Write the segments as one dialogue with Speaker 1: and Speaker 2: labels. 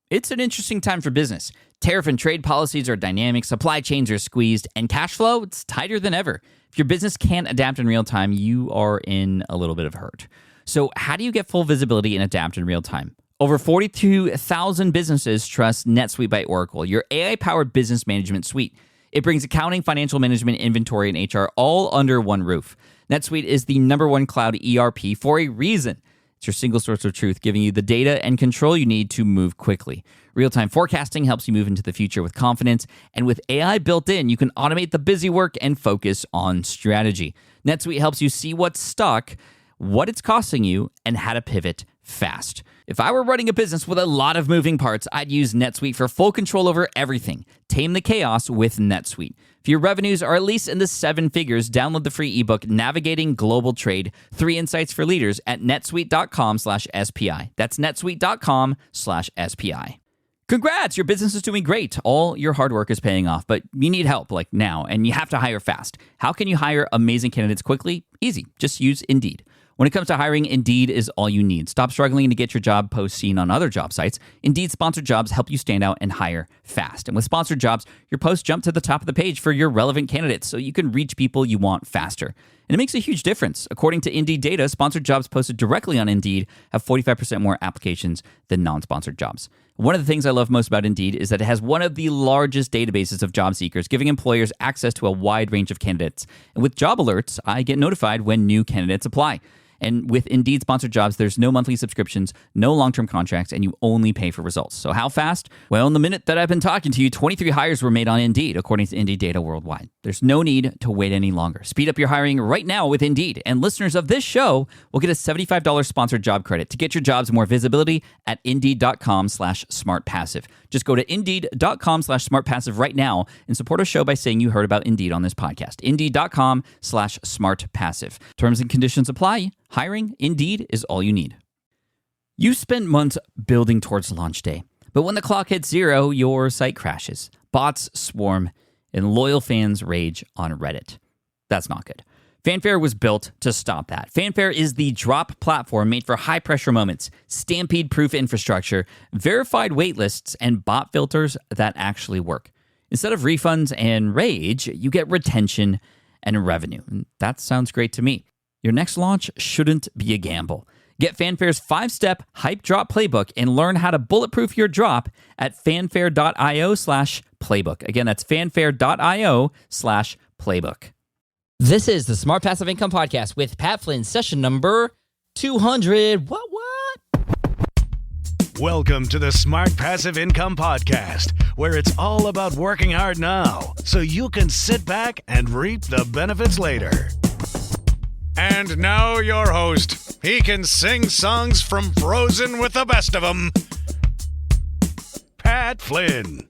Speaker 1: It's an interesting time for business. Tariff and trade policies are dynamic, supply chains are squeezed, and cash flow, it's tighter than ever. If your business can't adapt in real time, you are in a little bit of hurt. So how do you get full visibility and adapt in real time? Over 42,000 businesses trust NetSuite by Oracle, your AI-powered business management suite. It brings accounting, financial management, inventory, and HR all under one roof. NetSuite is the #1 cloud ERP for a reason. It's your single source of truth, giving you the data and control you need to move quickly. Real-time forecasting helps you move into the future with confidence, and with AI built in, you can automate the busy work and focus on strategy. NetSuite helps you see what's stuck, what it's costing you, and how to pivot fast. If I were running a business with a lot of moving parts, I'd use NetSuite for full control over everything. Tame the chaos with NetSuite. If your revenues are at least in the 7 figures, download the free ebook, Navigating Global Trade, 3 Insights for Leaders at netsuite.com/SPI. That's netsuite.com/SPI. Congrats, your business is doing great. All your hard work is paying off, but you need help like now, and you have to hire fast. How can you hire amazing candidates quickly? Easy, just use Indeed. When it comes to hiring, Indeed is all you need. Stop struggling to get your job post seen on other job sites. Indeed sponsored jobs help you stand out and hire fast. And with sponsored jobs, your posts jump to the top of the page for your relevant candidates so you can reach people you want faster. And it makes a huge difference. According to Indeed data, sponsored jobs posted directly on Indeed have 45% more applications than non-sponsored jobs. One of the things I love most about Indeed is that it has one of the largest databases of job seekers, giving employers access to a wide range of candidates. And with job alerts, I get notified when new candidates apply. And with Indeed sponsored jobs, there's no monthly subscriptions, no long-term contracts, and you only pay for results. So how fast? Well, in the minute that I've been talking to you, 23 hires were made on Indeed, according to Indeed data worldwide. There's no need to wait any longer. Speed up your hiring right now with Indeed. And listeners of this show will get a $75 sponsored job credit to get your jobs more visibility at Indeed.com/SmartPassive. Just go to Indeed.com/SmartPassive right now and support our show by saying you heard about Indeed on this podcast. Indeed.com/SmartPassive. Terms and conditions apply. Hiring, Indeed, is all you need. You spent months building towards launch day, but when the clock hits 0, your site crashes. Bots swarm, and loyal fans rage on Reddit. That's not good. Fanfare was built to stop that. Fanfare is the drop platform made for high-pressure moments, stampede-proof infrastructure, verified waitlists, and bot filters that actually work. Instead of refunds and rage, you get retention and revenue. And that sounds great to me. Your next launch shouldn't be a gamble. Get Fanfare's 5-step hype drop playbook and learn how to bulletproof your drop at fanfare.io/playbook. Again, that's fanfare.io/playbook. This is the Smart Passive Income Podcast with Pat Flynn, session number 200. What?
Speaker 2: Welcome to the Smart Passive Income Podcast, where it's all about working hard now so you can sit back and reap the benefits later. And now your host. He can sing songs from Frozen with the best of them. Pat Flynn.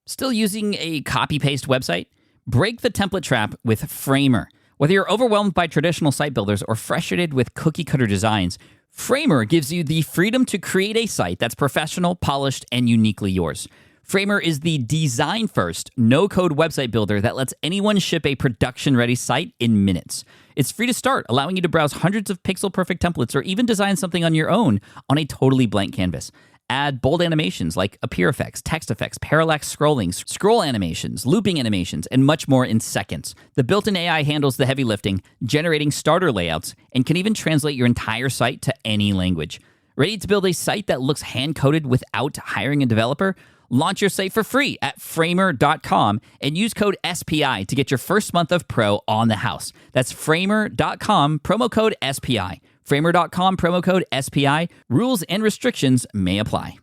Speaker 1: Still using a copy-paste website? Break the template trap with Framer. Whether you're overwhelmed by traditional site builders or frustrated with cookie-cutter designs, Framer gives you the freedom to create a site that's professional, polished, and uniquely yours. Framer is the design-first, no-code website builder that lets anyone ship a production-ready site in minutes. It's free to start, allowing you to browse hundreds of pixel-perfect templates or even design something on your own on a totally blank canvas. Add bold animations like appear effects, text effects, parallax scrolling, scroll animations, looping animations, and much more in seconds. The built-in AI handles the heavy lifting, generating starter layouts, and can even translate your entire site to any language. Ready to build a site that looks hand-coded without hiring a developer? Launch your site for free at framer.com and use code SPI to get your first month of pro on the house. That's framer.com, promo code SPI. Framer.com, promo code SPI. Rules and restrictions may apply.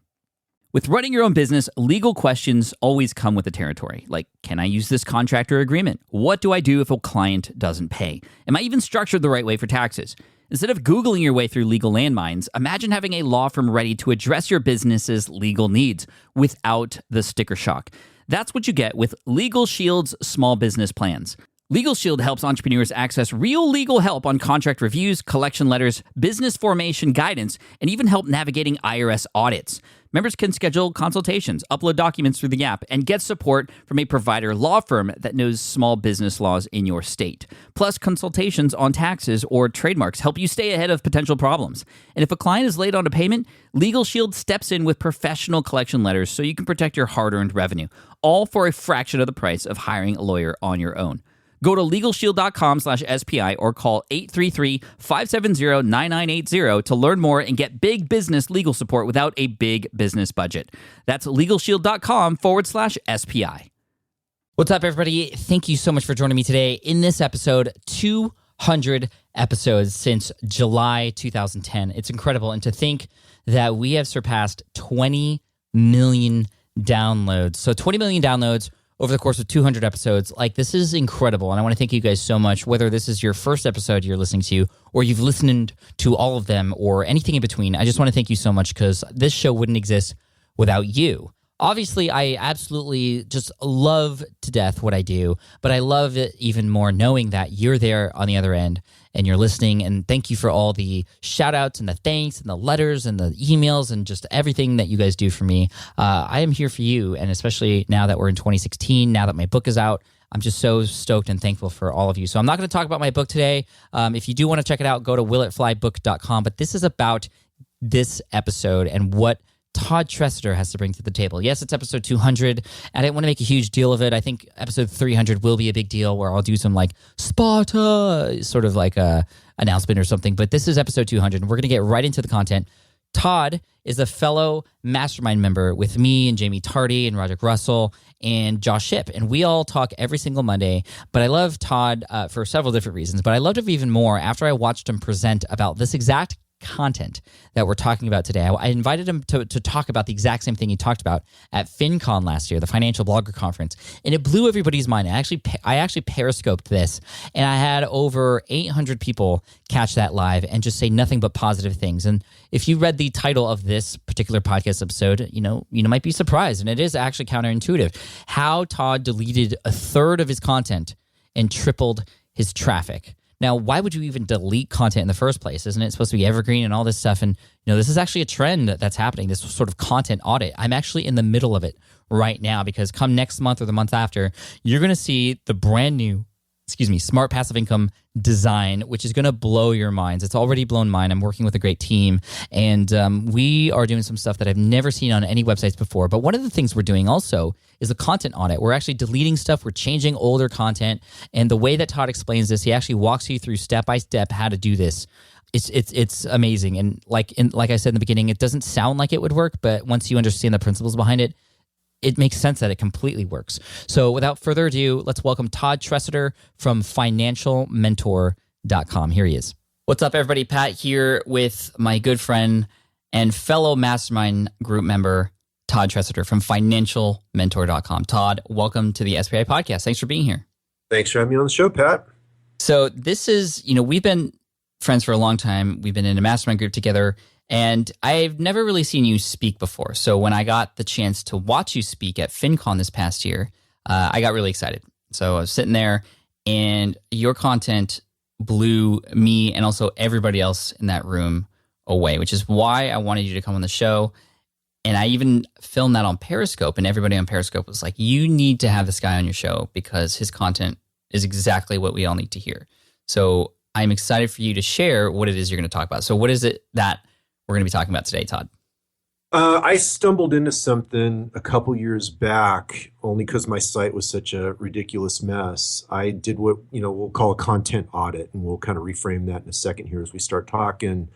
Speaker 1: With running your own business, legal questions always come with the territory. Like, can I use this contract or agreement? What do I do if a client doesn't pay? Am I even structured the right way for taxes? Instead of Googling your way through legal landmines, imagine having a law firm ready to address your business's legal needs without the sticker shock. That's what you get with Legal Shield's small business plans. Legal Shield helps entrepreneurs access real legal help on contract reviews, collection letters, business formation guidance, and even help navigating IRS audits. Members can schedule consultations, upload documents through the app, and get support from a provider law firm that knows small business laws in your state. Plus, consultations on taxes or trademarks help you stay ahead of potential problems. And if a client is late on a payment, Legal Shield steps in with professional collection letters so you can protect your hard-earned revenue, all for a fraction of the price of hiring a lawyer on your own. Go to LegalShield.com/SPI or call 833-570-9980 to learn more and get big business legal support without a big business budget. That's LegalShield.com/SPI. What's up, everybody? Thank you so much for joining me today. In this episode, 200 episodes since July 2010. It's incredible. And to think that we have surpassed 20 million downloads. So 20 million downloads over the course of 200 episodes. Like, this is incredible. And I want to thank you guys so much, whether this is your first episode you're listening to, or you've listened to all of them, or anything in between. I just want to thank you so much, because this show wouldn't exist without you. Obviously, I absolutely just love to death what I do, but I love it even more knowing that you're there on the other end and you're listening. And thank you for all the shout outs and the thanks and the letters and the emails and just everything that you guys do for me. I am here for you. And especially now that we're in 2016, now that my book is out, I'm just so stoked and thankful for all of you. So I'm not going to talk about my book today. If you do want to check it out, go to willitflybook.com. But this is about this episode and what Todd Tresidder has to bring to the table. Yes, it's episode 200. I didn't want to make a huge deal of it. I think episode 300 will be a big deal, where I'll do some like Sparta, sort of like a announcement or something. But this is episode 200, and we're going to get right into the content. Todd is a fellow mastermind member with me and Jamie Tardy and Roderick Russell and Josh Shipp. And we all talk every single Monday. But I love Todd for several different reasons. But I loved him even more after I watched him present about this exact content that we're talking about today. I invited him to talk about the exact same thing he talked about at FinCon last year, the Financial Blogger Conference, and it blew everybody's mind. I actually periscoped this, and I had over 800 people catch that live and just say nothing but positive things. And if you read the title of this particular podcast episode, you might be surprised, and it is actually counterintuitive, how Todd deleted a third of his content and tripled his traffic. Now, why would you even delete content in the first place? Isn't it supposed to be evergreen and all this stuff? And this is actually a trend that's happening, this sort of content audit. I'm actually in the middle of it right now, because come next month or the month after, you're going to see the brand new, Smart Passive Income design, which is going to blow your minds. It's already blown mine. I'm working with a great team, and we are doing some stuff that I've never seen on any websites before. But one of the things we're doing also is a content audit. We're actually deleting stuff. We're changing older content. And the way that Todd explains this, he actually walks you through step by step how to do this. It's amazing. And like I said in the beginning, it doesn't sound like it would work, but once you understand the principles behind it, it makes sense that it completely works. So without further ado, let's welcome Todd Tresidder from financialmentor.com. Here he is. What's up, everybody? Pat here with my good friend and fellow mastermind group member, Todd Tresidder from financialmentor.com. Todd, welcome to the SPI podcast. Thanks for being here.
Speaker 3: Thanks for having me on the show, Pat.
Speaker 1: So this is, we've been friends for a long time. We've been in a mastermind group together, and I've never really seen you speak before. So when I got the chance to watch you speak at FinCon this past year, I got really excited. So I was sitting there, and your content blew me and also everybody else in that room away, which is why I wanted you to come on the show. And I even filmed that on Periscope, and everybody on Periscope was like, you need to have this guy on your show because his content is exactly what we all need to hear. So I'm excited for you to share what it is you're going to talk about. So what is it that we're going to be talking about today, Todd?
Speaker 3: I stumbled into something a couple years back only because my site was such a ridiculous mess. I did what we'll call a content audit, and we'll kind of reframe that in a second here as we start talking.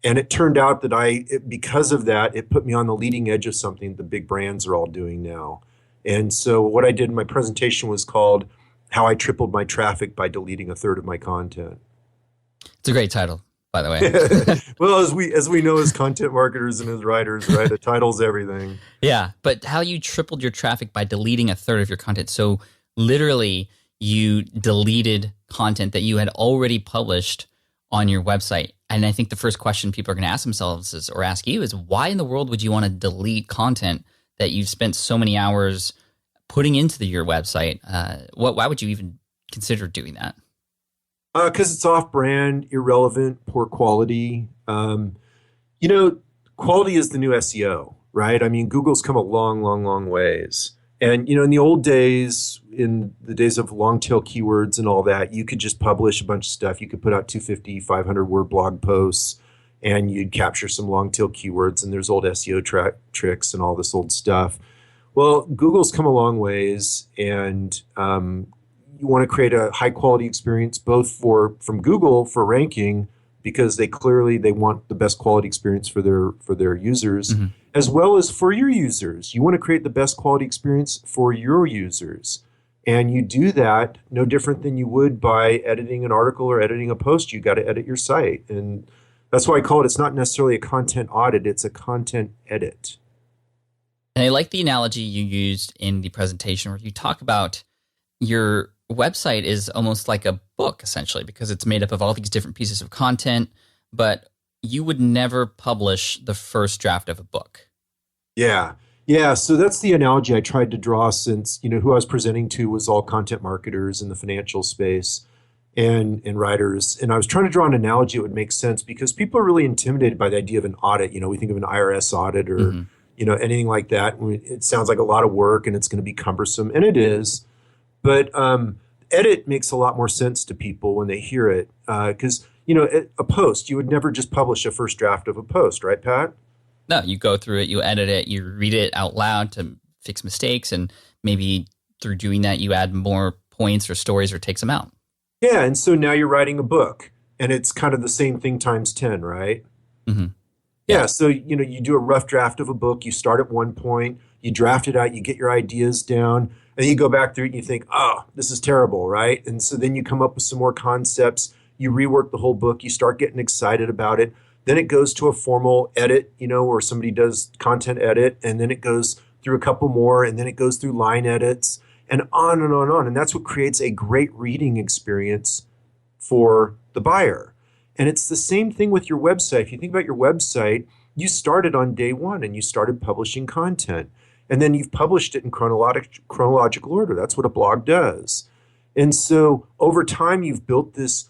Speaker 3: And it turned out that because of that, it put me on the leading edge of something the big brands are all doing now. And so what I did in my presentation was called "How I Tripled My Traffic by Deleting a Third of My Content."
Speaker 1: It's a great title, by the way.
Speaker 3: Well, as we know as content marketers and as writers, right? The title's everything.
Speaker 1: Yeah, but how you tripled your traffic by deleting a third of your content. So literally, you deleted content that you had already published on your website. And I think the first question people are going to ask themselves or ask you is, why in the world would you want to delete content that you've spent so many hours putting into your website? Why would you even consider doing that?
Speaker 3: Because it's off-brand, irrelevant, poor quality. Quality is the new SEO, right? I mean, Google's come a long, long, long ways. And, in the old days, in the days of long-tail keywords and all that, you could just publish a bunch of stuff. You could put out 250, 500-word blog posts, and you'd capture some long-tail keywords, and there's old SEO tricks and all this old stuff. Well, Google's come a long ways, and you want to create a high-quality experience both from Google for ranking, because they want the best quality experience for their users, mm-hmm. as well as for your users. You want to create the best quality experience for your users. And you do that no different than you would by editing an article or editing a post. You got to edit your site. And that's why I call it's not necessarily a content audit, it's a content edit.
Speaker 1: And I like the analogy you used in the presentation where you talk about your website is almost like a book, essentially, because it's made up of all these different pieces of content, but you would never publish the first draft of a book.
Speaker 3: Yeah. So that's the analogy I tried to draw, since, who I was presenting to was all content marketers in the financial space and writers. And I was trying to draw an analogy that would make sense, because people are really intimidated by the idea of an audit. We think of an IRS audit or, mm-hmm. Anything like that. It sounds like a lot of work and it's going to be cumbersome, and it is. But edit makes a lot more sense to people when they hear it, because, a post, you would never just publish a first draft of a post, right, Pat?
Speaker 1: No, you go through it, you edit it, you read it out loud to fix mistakes, and maybe through doing that, you add more points or stories or take some out.
Speaker 3: Yeah, and so now you're writing a book, and it's kind of the same thing times 10, right? Mm-hmm. Yeah, so, you do a rough draft of a book, you start at one point, you draft it out, you get your ideas down, and then you go back through it and you think, oh, this is terrible, right? And so then you come up with some more concepts, you rework the whole book, you start getting excited about it. Then it goes to a formal edit, or somebody does content edit, and then it goes through a couple more, and then it goes through line edits, and on and on and on. And that's what creates a great reading experience for the buyer. And it's the same thing with your website. If you think about your website, you started on day one and you started publishing content. And then you've published it in chronological order. That's what a blog does. And so over time, you've built this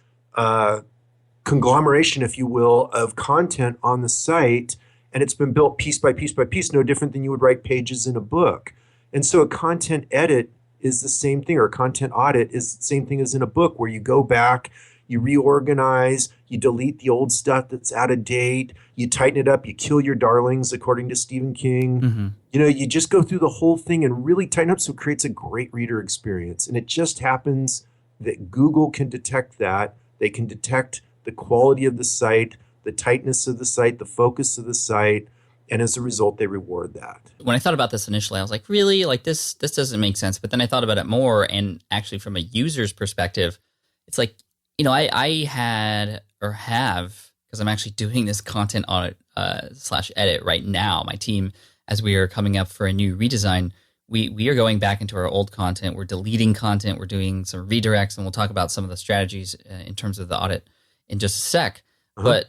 Speaker 3: conglomeration, if you will, of content on the site. And it's been built piece by piece by piece, no different than you would write pages in a book. And so a content edit is the same thing, or a content audit is the same thing as in a book, where you go back, you reorganize, you delete the old stuff that's out of date, you tighten it up, you kill your darlings, according to Stephen King. Mm-hmm. You just go through the whole thing and really tighten up so it creates a great reader experience. And it just happens that Google can detect that. They can detect the quality of the site, the tightness of the site, the focus of the site, and as a result, they reward that.
Speaker 1: When I thought about this initially, I was like, really? Like this doesn't make sense. But then I thought about it more, and actually from a user's perspective, it's like, I had or have, because I'm actually doing this content audit / edit right now. My team, as we are coming up for a new redesign, we are going back into our old content. We're deleting content. We're doing some redirects, and we'll talk about some of the strategies in terms of the audit in just a sec. Uh-huh. But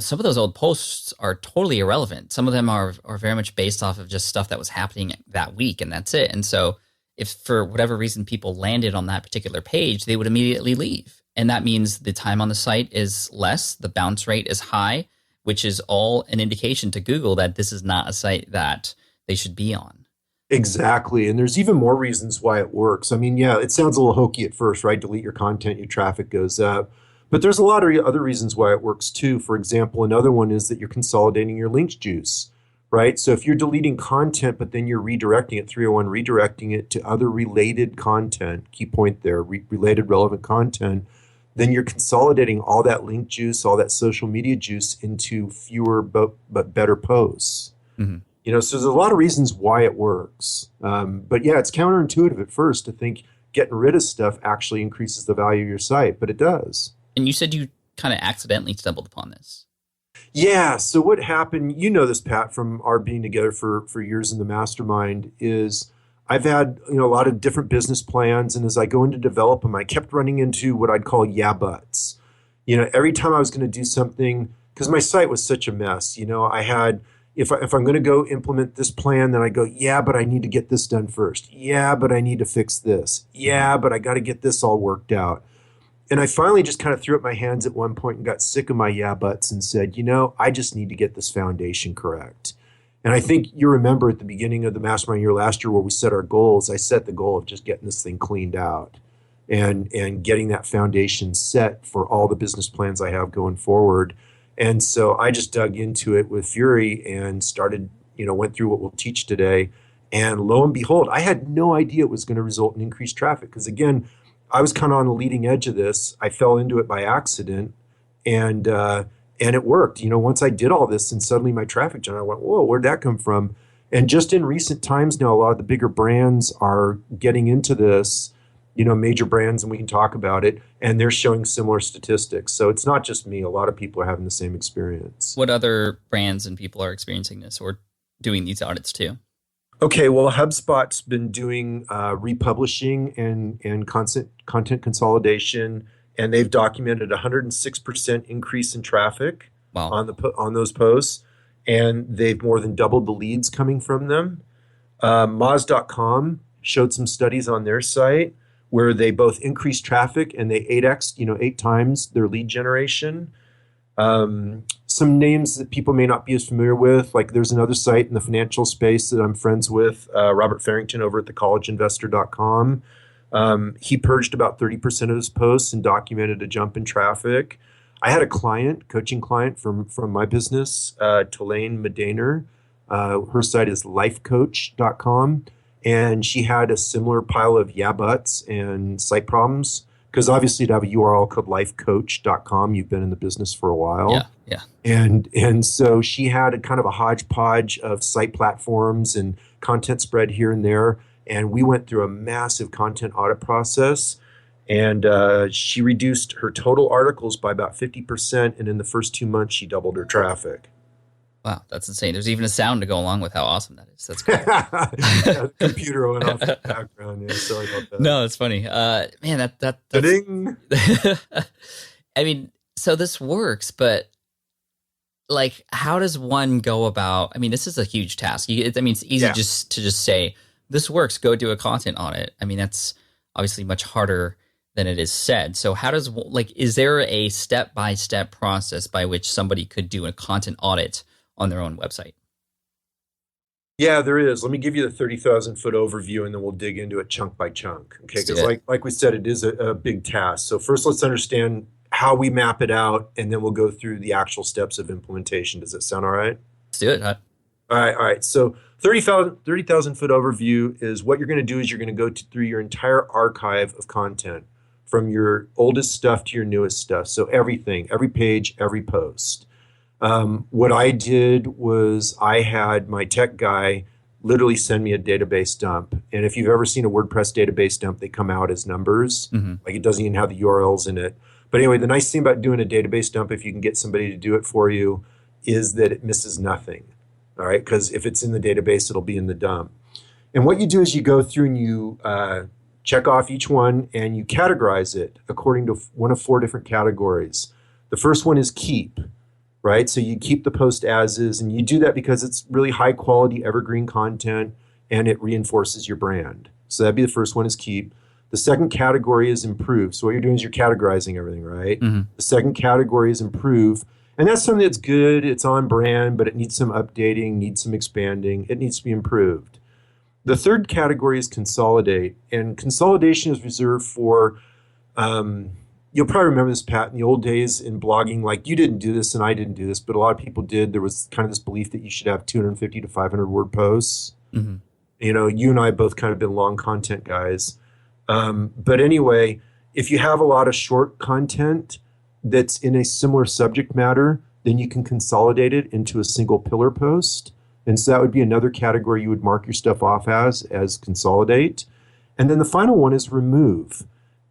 Speaker 1: some of those old posts are totally irrelevant. Some of them are very much based off of just stuff that was happening that week, and that's it. And so if for whatever reason people landed on that particular page, they would immediately leave. And that means the time on the site is less, the bounce rate is high, which is all an indication to Google that this is not a site that they should be on.
Speaker 3: Exactly. And there's even more reasons why it works. I mean, yeah, it sounds a little hokey at first, right? Delete your content, your traffic goes up. But there's a lot of other reasons why it works too. For example, another one is that you're consolidating your link juice, right? So if you're deleting content, but then you're redirecting it, 301, redirecting it to other related content, key point there, related relevant content, then you're consolidating all that link juice, all that social media juice into fewer but better posts. Mm-hmm. So there's a lot of reasons why it works. But yeah, it's counterintuitive at first to think getting rid of stuff actually increases the value of your site, but it does.
Speaker 1: And you said you kind of accidentally stumbled upon this.
Speaker 3: Yeah. So what happened, this, Pat, from our being together for years in the mastermind, is I've had a lot of different business plans. And as I go in to develop them, I kept running into what I'd call yeah buts. Every time I was going to do something, because my site was such a mess, I had if I'm going to go implement this plan, then I go, yeah, but I need to get this done first. Yeah, but I need to fix this. Yeah, but I got to get this all worked out. And I finally just kind of threw up my hands at one point and got sick of my yeah buts and said, I just need to get this foundation correct. And I think you remember at the beginning of the mastermind year last year where we set our goals, I set the goal of just getting this thing cleaned out and getting that foundation set for all the business plans I have going forward. And so I just dug into it with fury and started, went through what we'll teach today. And lo and behold, I had no idea it was going to result in increased traffic. Because again, I was kind of on the leading edge of this. I fell into it by accident, and it worked. Once I did all this, and suddenly my traffic jumped. I went, whoa, where'd that come from? And just in recent times now, a lot of the bigger brands are getting into this, major brands, and we can talk about it, and they're showing similar statistics. So it's not just me. A lot of people are having the same experience.
Speaker 1: What other brands and people are experiencing this or doing these audits too?
Speaker 3: Okay, well, HubSpot's been doing republishing and content consolidation, and they've documented 106% increase in traffic on those posts, and they've more than doubled the leads coming from them. Moz.com showed some studies on their site where they both increased traffic and they 8 times their lead generation. Some names that people may not be as familiar with, like there's another site in the financial space that I'm friends with, Robert Farrington over at thecollegeinvestor.com. He purged about 30% of his posts and documented a jump in traffic. I had a coaching client from my business, Tulane Medaner. Her site is lifecoach.com. And she had a similar pile of yeah buts and site problems. Because obviously to have a URL called lifecoach.com, you've been in the business for a while.
Speaker 1: Yeah.
Speaker 3: And so she had a kind of a hodgepodge of site platforms and content spread here and there. And we went through a massive content audit process. And she reduced her total articles by about 50%. And in the first 2 months, she doubled her traffic.
Speaker 1: Wow, that's insane. There's even a sound to go along with how awesome that is. That's great.
Speaker 3: Yeah, computer went off in the background. Yeah, sorry about that.
Speaker 1: No, it's funny. Man, that's...
Speaker 3: Ding.
Speaker 1: I mean, so this works, but like, how does one go about... I mean, this is a huge task. It's easy just to say, this works, go do a content audit. I mean, that's obviously much harder than it is said. So how does... is there a step-by-step process by which somebody could do a content audit on their own website?
Speaker 3: Yeah, there is. Let me give you the 30,000 foot overview, and then we'll dig into it chunk by chunk. Okay, because like we said, it is a big task. So first, let's understand how we map it out, and then we'll go through the actual steps of implementation. Does that sound all right?
Speaker 1: Let's do it. Huh?
Speaker 3: All right. So 30,000 foot overview is what you're going to do is you're going to go through your entire archive of content from your oldest stuff to your newest stuff. So everything, every page, every post. What I did was I had my tech guy literally send me a database dump. And if you've ever seen a WordPress database dump, they come out as numbers. Mm-hmm. Like it doesn't even have the URLs in it. But anyway, the nice thing about doing a database dump, if you can get somebody to do it for you, is that it misses nothing. All right. Because if it's in the database, it'll be in the dump. And what you do is you go through and you check off each one and you categorize it according to one of 4 different categories. The first one is keep. Right? So you keep the post as is, and you do that because it's really high quality evergreen content and it reinforces your brand. So that'd be the first one is keep. The second category is improve. So what you're doing is you're categorizing everything, right? Mm-hmm. The second category is improve. And that's something that's good. It's on brand, but it needs some updating, needs some expanding. It needs to be improved. The third category is consolidate. And consolidation is reserved for you'll probably remember this, Pat, in the old days in blogging, like you didn't do this and I didn't do this, but a lot of people did. There was kind of this belief that you should have 250 to 500 word posts. Mm-hmm. You and I both kind of been long content guys. But anyway, if you have a lot of short content that's in a similar subject matter, then you can consolidate it into a single pillar post. And so that would be another category you would mark your stuff off as consolidate. And then the final one is remove.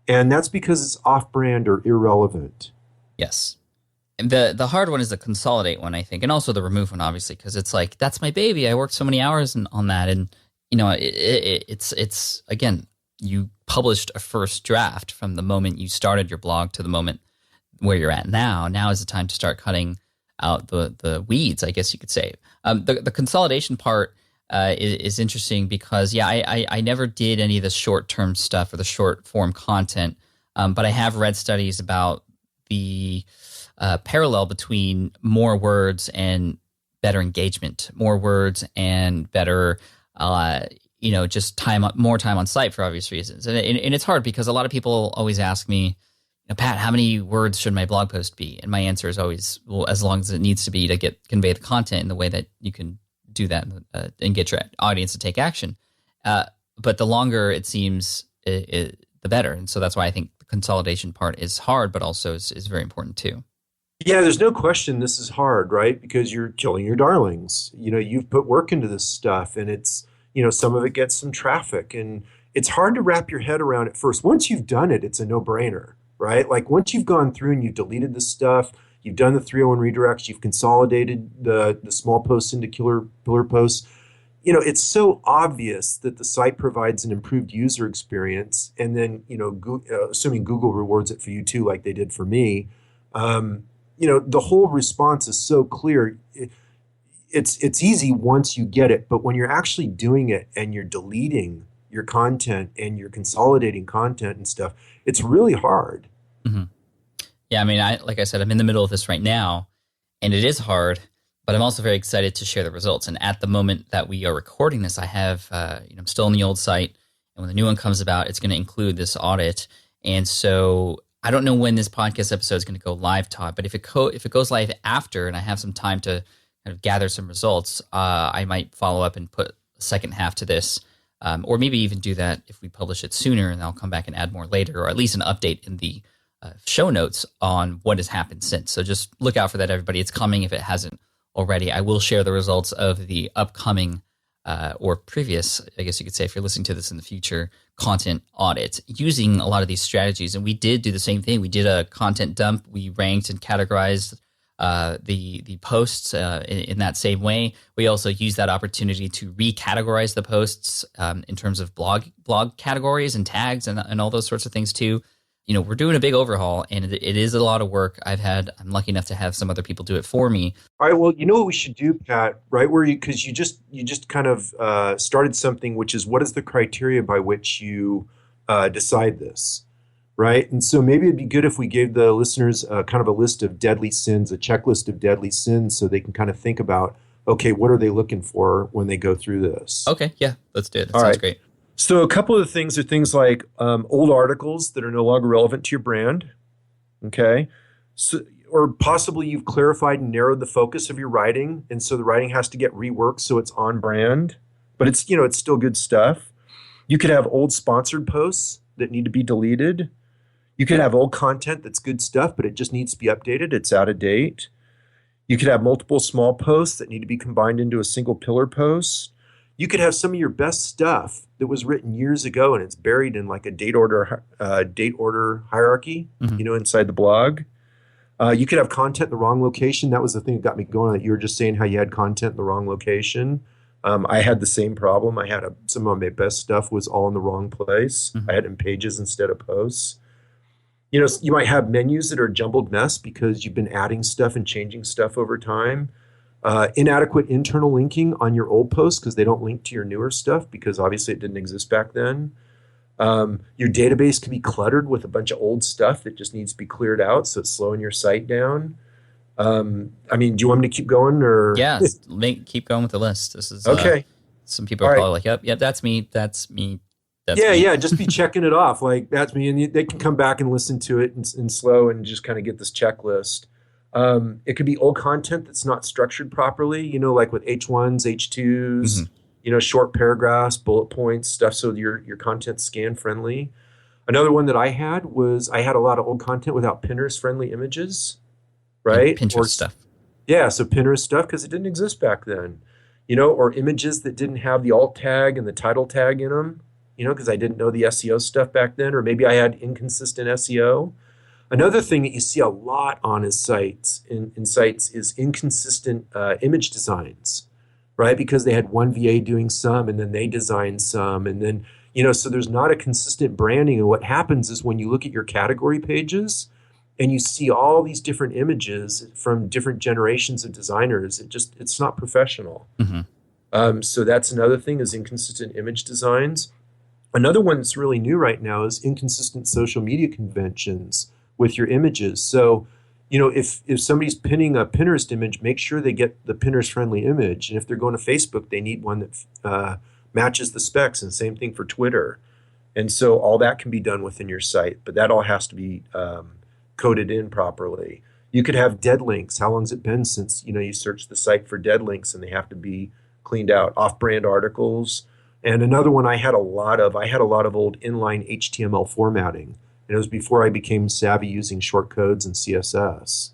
Speaker 3: And that's because it's off-brand or irrelevant.
Speaker 1: Yes. And the hard one is the consolidate one, I think, and also the remove one, obviously, because it's like, that's my baby. I worked so many hours on that. And, it's again, you published a first draft from the moment you started your blog to the moment where you're at now. Now is the time to start cutting out the weeds, I guess you could say. The consolidation part is interesting because, I never did any of the short-term stuff or the short-form content, but I have read studies about the parallel between more words and better engagement, more words and better, just more time on site for obvious reasons. And it's hard because a lot of people always ask me, Pat, how many words should my blog post be? And my answer is always, well, as long as it needs to be to convey the content in the way that you can do that and get your audience to take action. But the longer it seems, the better. And so that's why I think the consolidation part is hard, but also is very important too.
Speaker 3: Yeah, there's no question this is hard, right? Because you're killing your darlings. You've put work into this stuff, and it's, some of it gets some traffic, and it's hard to wrap your head around at first. Once you've done it, it's a no-brainer, right? Like once you've gone through and you've deleted the stuff, you've done the 301 redirects, you've consolidated the small posts into pillar posts. It's so obvious that the site provides an improved user experience, and then, assuming Google rewards it for you too, like they did for me, the whole response is so clear. It's easy once you get it, but when you're actually doing it and you're deleting your content and you're consolidating content and stuff, it's really hard.
Speaker 1: Mm-hmm. Yeah, I mean, like I said, I'm in the middle of this right now, and it is hard, but I'm also very excited to share the results. And at the moment that we are recording this, I have, I'm still on the old site, and when the new one comes about, it's going to include this audit. And so I don't know when this podcast episode is going to go live, Todd, but if it goes live after, and I have some time to kind of gather some results, I might follow up and put a second half to this, or maybe even do that if we publish it sooner, and I'll come back and add more later, or at least an update in the show notes on what has happened since. So just look out for that, everybody. It's coming if it hasn't already. I will share the results of the upcoming or previous, I guess you could say, if you're listening to this in the future, content audit using a lot of these strategies. And we did do the same thing. We did a content dump. We ranked and categorized the posts in that same way. We also used that opportunity to recategorize the posts in terms of blog categories and tags and all those sorts of things too. We're doing a big overhaul, and it is a lot of work. I'm lucky enough to have some other people do it for me.
Speaker 3: All right. Well, you know what we should do, Pat, right? Because you just kind of started something, which is what is the criteria by which you decide this, right? And so maybe it'd be good if we gave the listeners kind of a list of deadly sins, a checklist of deadly sins, so they can kind of think about, okay, what are they looking for when they go through this?
Speaker 1: Okay. Yeah, let's do it. That sounds great.
Speaker 3: So a couple of the things are things like old articles that are no longer relevant to your brand, okay? So, or possibly you've clarified and narrowed the focus of your writing, and so the writing has to get reworked so it's on brand, but it's still good stuff. You could have old sponsored posts that need to be deleted. You could have old content that's good stuff, but it just needs to be updated. It's out of date. You could have multiple small posts that need to be combined into a single pillar post. You could have some of your best stuff that was written years ago and it's buried in like a date order hierarchy, inside the blog. You could have content in the wrong location. That was the thing that got me going. That you were just saying how you had content in the wrong location. I had the same problem. I had some of my best stuff was all in the wrong place. Mm-hmm. I had it in pages instead of posts. You might have menus that are a jumbled mess because you've been adding stuff and changing stuff over time. Inadequate internal linking on your old posts because they don't link to your newer stuff because obviously it didn't exist back then. Your database can be cluttered with a bunch of old stuff that just needs to be cleared out, so it's slowing your site down. Do you want me to keep going? Or
Speaker 1: yeah, keep going with the list. This is
Speaker 3: okay.
Speaker 1: Some people are probably like, yep, that's me. That's me.
Speaker 3: Yeah, just be checking it off. Like, that's me. And they can come back and listen to it in slow and just kind of get this checklist. It could be old content that's not structured properly, like with H1s, H2s, short paragraphs, bullet points, stuff so your content's scan friendly. Another one that I had was I had a lot of old content without Pinterest friendly images, right?
Speaker 1: Pinterest stuff.
Speaker 3: Yeah, so Pinterest stuff because it didn't exist back then, or images that didn't have the alt tag and the title tag in them, because I didn't know the SEO stuff back then, or maybe I had inconsistent SEO. Another thing that you see a lot on his sites is inconsistent image designs, right? Because they had one VA doing some and then they designed some. And then, so there's not a consistent branding. And what happens is when you look at your category pages and you see all these different images from different generations of designers, it's not professional. So that's another thing, is inconsistent image designs. Another one that's really new right now is inconsistent social media conventions with your images. So, if somebody's pinning a Pinterest image, make sure they get the Pinterest friendly image. And if they're going to Facebook, they need one that matches the specs, and same thing for Twitter. And so all that can be done within your site, but that all has to be coded in properly. You could have dead links. How long has it been since, you searched the site for dead links, and they have to be cleaned out? Off-brand articles. And another one I had a lot of old inline HTML formatting. And it was before I became savvy using short codes and CSS.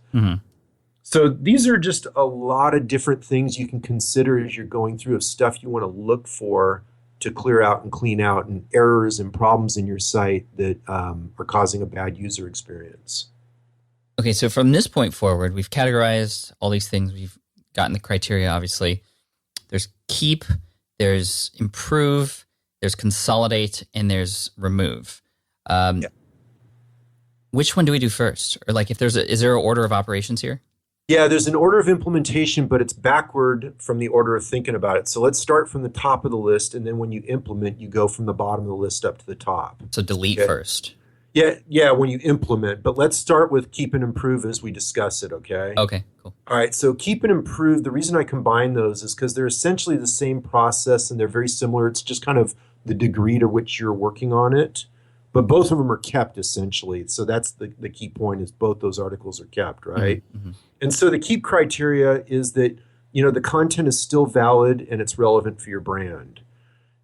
Speaker 3: So these are just a lot of different things you can consider as you're going through of stuff you want to look for to clear out and clean out, and errors and problems in your site that are causing a bad user experience.
Speaker 1: Okay, so from this point forward, we've categorized all these things. We've gotten the criteria, obviously. There's keep, there's improve, there's consolidate, and there's remove. Which one do we do first? Or like, is there an order of operations here?
Speaker 3: Yeah, there's an order of implementation, but it's backward from the order of thinking about it. So let's start from the top of the list, and then when you implement, you go from the bottom of the list up to the top.
Speaker 1: So delete first.
Speaker 3: Yeah, when you implement. But let's start with keep and improve as we discuss it, okay?
Speaker 1: Okay, cool.
Speaker 3: All right, so keep and improve, the reason I combine those is because they're essentially the same process, and they're very similar. It's just kind of the degree to which you're working on it. But both of them are kept, essentially. So that's the key point, is both those articles are kept, right? And so the keep criteria is that, the content is still valid and it's relevant for your brand.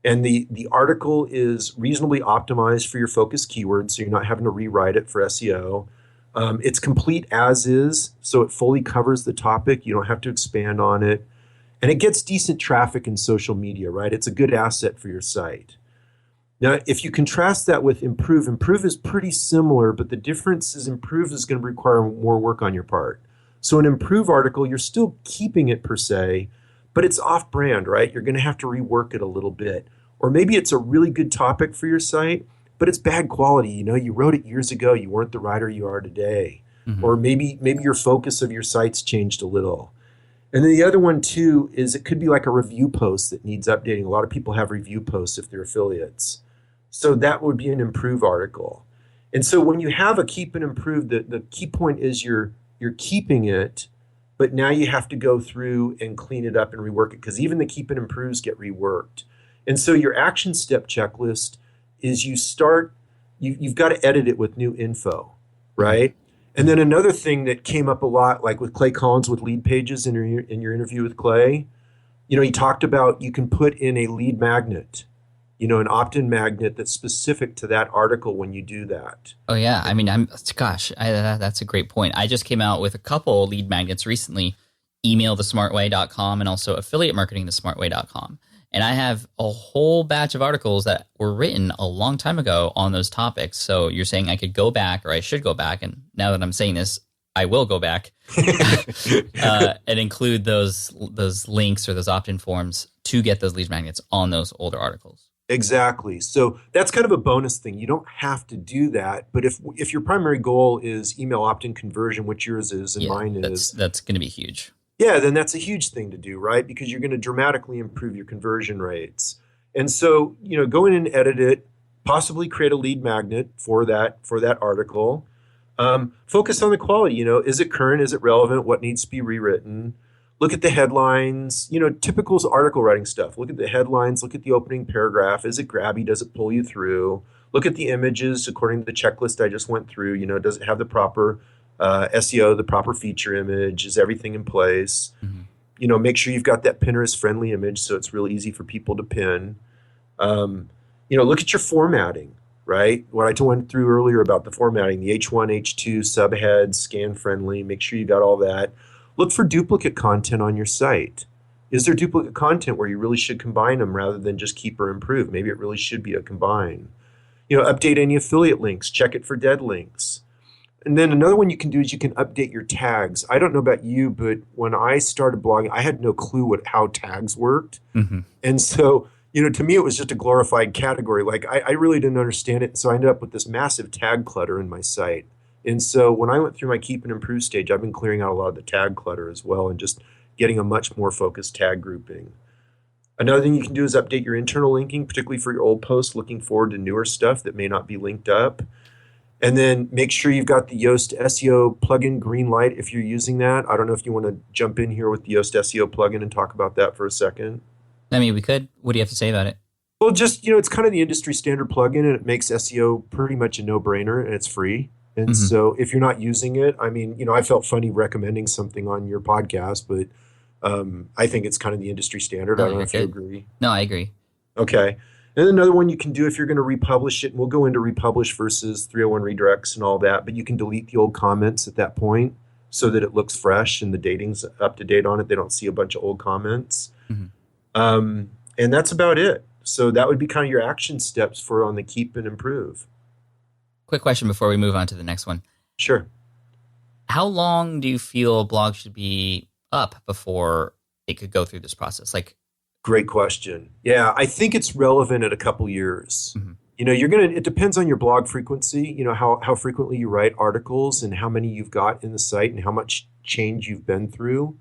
Speaker 3: And the article is reasonably optimized for your focus keywords, so you're not having to rewrite it for SEO. It's complete as is, so it fully covers the topic. You don't have to expand on it. And it gets decent traffic in social media, right? It's a good asset for your site. Now, if you contrast that with improve is pretty similar, but the difference is improve is going to require more work on your part. So an improve article, you're still keeping it per se, but it's off-brand, right? You're going to have to rework it a little bit. Or maybe it's a really good topic for your site, but it's bad quality. You wrote it years ago. You weren't the writer you are today. Or maybe your focus of your site's changed a little. And then the other one, too, is it could be like a review post that needs updating. A lot of people have review posts if they're affiliates. So that would be an improve article. And so when you have a keep and improve, the key point is you're keeping it, but now you have to go through and clean it up and rework it, because even the keep and improves get reworked. And so your action step checklist is you've got to edit it with new info, right? And then another thing that came up a lot, like with Clay Collins with lead pages in your interview with Clay, he talked about you can put in a lead magnet, an opt-in magnet that's specific to that article when you do that.
Speaker 1: Oh yeah, I mean, that's a great point. I just came out with a couple lead magnets recently, emailthesmartway.com and also affiliatemarketingthesmartway.com. And I have a whole batch of articles that were written a long time ago on those topics. So you're saying I could go back, or I should go back, and now that I'm saying this, I will go back and include those links or those opt-in forms to get those lead magnets on those older articles.
Speaker 3: Exactly. So that's kind of a bonus thing. You don't have to do that, but if your primary goal is email opt-in conversion, which yours is and mine is,
Speaker 1: that's going to be huge.
Speaker 3: Yeah, then that's a huge thing to do, right? Because you're going to dramatically improve your conversion rates. And so, go in and edit it, possibly create a lead magnet for that article. Focus on the quality. Is it current? Is it relevant? What needs to be rewritten? Look at the headlines, typical article writing stuff. Look at the headlines, look at the opening paragraph. Is it grabby? Does it pull you through? Look at the images according to the checklist I just went through. Does it have the proper SEO, the proper feature image? Is everything in place? Make sure you've got that Pinterest friendly image so it's really easy for people to pin. Look at your formatting, right? What I went through earlier about the formatting, the H1, H2, subheads, scan friendly. Make sure you got all that. Look for duplicate content on your site. Is there duplicate content where you really should combine them rather than just keep or improve? Maybe it really should be a combine. Update any affiliate links. Check it for dead links. And then another one you can do is you can update your tags. I don't know about you, but when I started blogging, I had no clue how tags worked. And so, to me, it was just a glorified category. Like, I really didn't understand it. So I ended up with this massive tag clutter in my site. And so when I went through my keep and improve stage, I've been clearing out a lot of the tag clutter as well and just getting a much more focused tag grouping. Another thing you can do is update your internal linking, particularly for your old posts, looking forward to newer stuff that may not be linked up. And then make sure you've got the Yoast SEO plugin green light if you're using that. I don't know if you want to jump in here with the Yoast SEO plugin and talk about that for a second.
Speaker 1: I mean, we could. What do you have to say about it?
Speaker 3: Well, just, it's kind of the industry standard plugin, and it makes SEO pretty much a no-brainer, and it's free. And so if you're not using it, I mean, I felt funny recommending something on your podcast, but I think it's kind of the industry standard. I don't know if you agree.
Speaker 1: No, I agree.
Speaker 3: Okay. And another one you can do if you're going to republish it, and we'll go into republish versus 301 redirects and all that, but you can delete the old comments at that point so that it looks fresh and the dating's up to date on it. They don't see a bunch of old comments. And that's about it. So that would be kind of your action steps for on the keep and improve.
Speaker 1: Quick question before we move on to the next one.
Speaker 3: Sure.
Speaker 1: How long do you feel a blog should be up before it could go through this process?
Speaker 3: Great question. Yeah, I think it's relevant at a couple years. It depends on your blog frequency, how frequently you write articles and how many you've got in the site and how much change you've been through.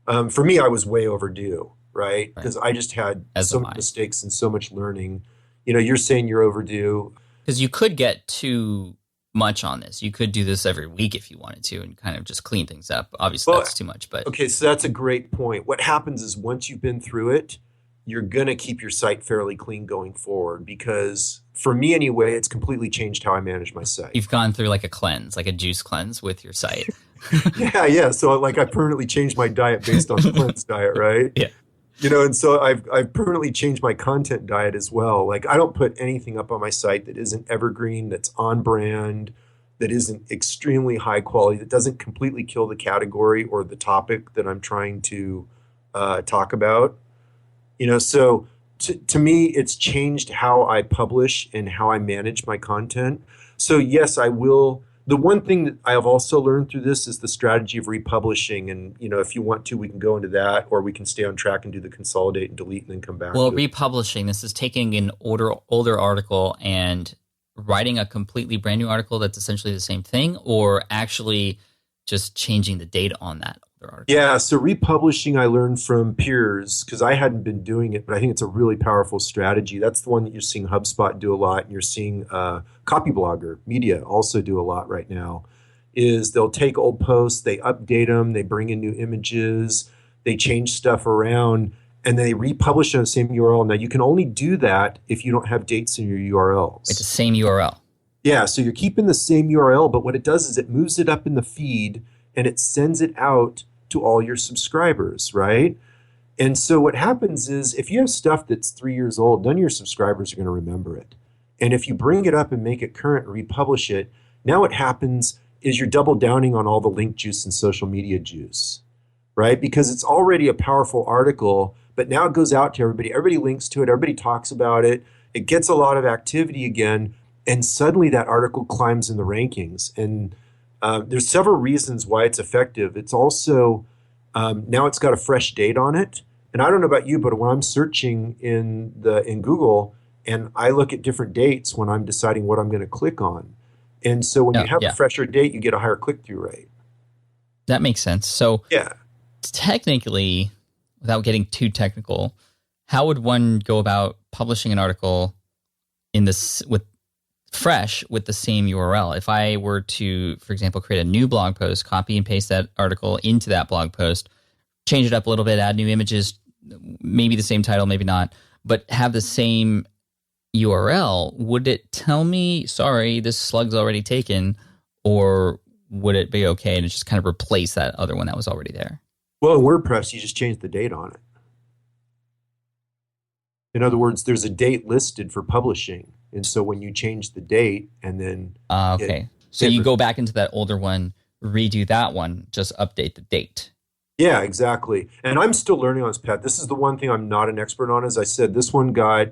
Speaker 3: For me, I was way overdue, right? Because I just had so many mistakes and so much learning. You're saying you're overdue.
Speaker 1: Because you could get too much on this. You could do this every week if you wanted to and kind of just clean things up. Obviously, that's too much. But
Speaker 3: okay, so that's a great point. What happens is once you've been through it, you're going to keep your site fairly clean going forward because for me anyway, it's completely changed how I manage my site.
Speaker 1: You've gone through like a cleanse, like a juice cleanse with your site.
Speaker 3: Yeah. So I permanently changed my diet based on the cleanse diet, right?
Speaker 1: Yeah.
Speaker 3: And so I've permanently changed my content diet as well. Like I don't put anything up on my site that isn't evergreen, that's on brand, that isn't extremely high quality, that doesn't completely kill the category or the topic that I'm trying to talk about. So to me, it's changed how I publish and how I manage my content. So yes, I will. The one thing that I have also learned through this is the strategy of republishing. And, if you want to, we can go into that or we can stay on track and do the consolidate and delete and then come back.
Speaker 1: Well, republishing, this is taking an older article and writing a completely brand new article that's essentially the same thing, or actually just changing the date on that older article. Yeah,
Speaker 3: so republishing I learned from peers because I hadn't been doing it, but I think it's a really powerful strategy. That's the one that you're seeing HubSpot do a lot, and you're seeing Copyblogger Media also do a lot right now, is they'll take old posts, they update them, they bring in new images, they change stuff around, and they republish on the same URL. Now, you can only do that if you don't have dates in your URLs.
Speaker 1: It's the same URL.
Speaker 3: Yeah, so you're keeping the same URL, but what it does is it moves it up in the feed and it sends it out to all your subscribers, right? And so what happens is if you have stuff that's 3 years old, none of your subscribers are going to remember it. And if you bring it up and make it current and republish it, now what happens is you're double downing on all the link juice and social media juice, right? Because it's already a powerful article, but now it goes out to everybody. Everybody links to it. Everybody talks about it. It gets a lot of activity again. And suddenly that article climbs in the rankings. And there's several reasons why it's effective. It's also, now it's got a fresh date on it. And I don't know about you, but when I'm searching in Google and I look at different dates when I'm deciding what I'm going to click on. And so when you have a fresher date, you get a higher click-through rate.
Speaker 1: That makes sense. So
Speaker 3: yeah,
Speaker 1: technically, without getting too technical, how would one go about publishing an article with the same URL? If I were to, for example, create a new blog post, copy and paste that article into that blog post, change it up a little bit, add new images, maybe the same title, maybe not, but have the same URL, would it tell me, sorry, this slug's already taken, or would it be okay and just kind of replace that other one that was already there?
Speaker 3: Well, in WordPress, you just change the date on it. In other words, there's a date listed for publishing. And so when you change the date and then...
Speaker 1: okay. So you go back into that older one, redo that one, just update the date.
Speaker 3: Yeah, exactly. And I'm still learning on this, Pat. This is the one thing I'm not an expert on. As I said, this one got...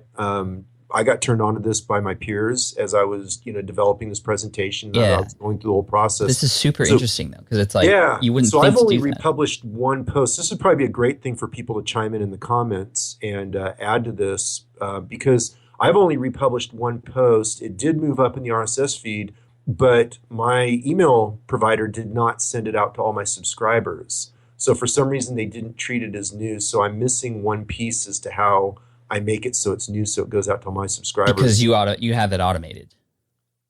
Speaker 3: I got turned on to this by my peers as I was, developing this presentation.
Speaker 1: Yeah.
Speaker 3: I was going through the whole process.
Speaker 1: This is super interesting, though, because it's like you wouldn't
Speaker 3: so
Speaker 1: think
Speaker 3: I've only
Speaker 1: to do that.
Speaker 3: republished one post. This would probably be a great thing for people to chime in the comments and add to this because I've only republished one post. It did move up in the RSS feed, but my email provider did not send it out to all my subscribers. So for some reason, they didn't treat it as news. So I'm missing one piece as to how I make it so it's news, so it goes out to all my subscribers.
Speaker 1: Because you have it automated.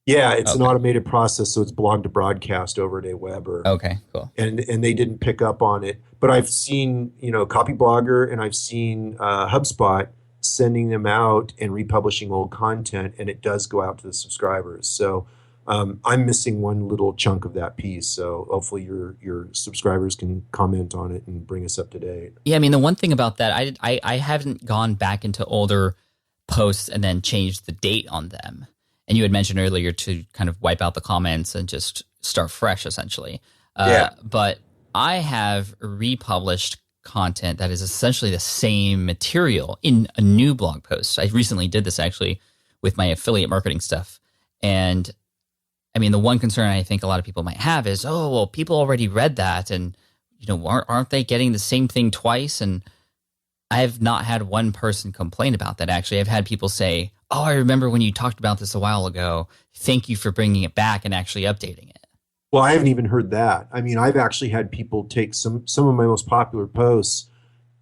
Speaker 3: Yeah, it's an
Speaker 1: Okay.
Speaker 3: automated process, so it's blog to broadcast over at Aweber.
Speaker 1: Okay, cool.
Speaker 3: And they didn't pick up on it. But I've seen, Copyblogger, and I've seen HubSpot sending them out and republishing old content, and it does go out to the subscribers. So I'm missing one little chunk of that piece. So hopefully your subscribers can comment on it and bring us up to date.
Speaker 1: Yeah, I mean, the one thing about that, I haven't gone back into older posts and then changed the date on them. And you had mentioned earlier to kind of wipe out the comments and just start fresh, essentially.
Speaker 3: Yeah.
Speaker 1: But I have republished content that is essentially the same material in a new blog post. I recently did this actually with my affiliate marketing stuff. And I mean, the one concern I think a lot of people might have is, oh, well, people already read that, and aren't they getting the same thing twice? And I have not had one person complain about that. Actually, I've had people say, oh, I remember when you talked about this a while ago. Thank you for bringing it back and actually updating it.
Speaker 3: Well, I haven't even heard that. I mean, I've actually had people take some of my most popular posts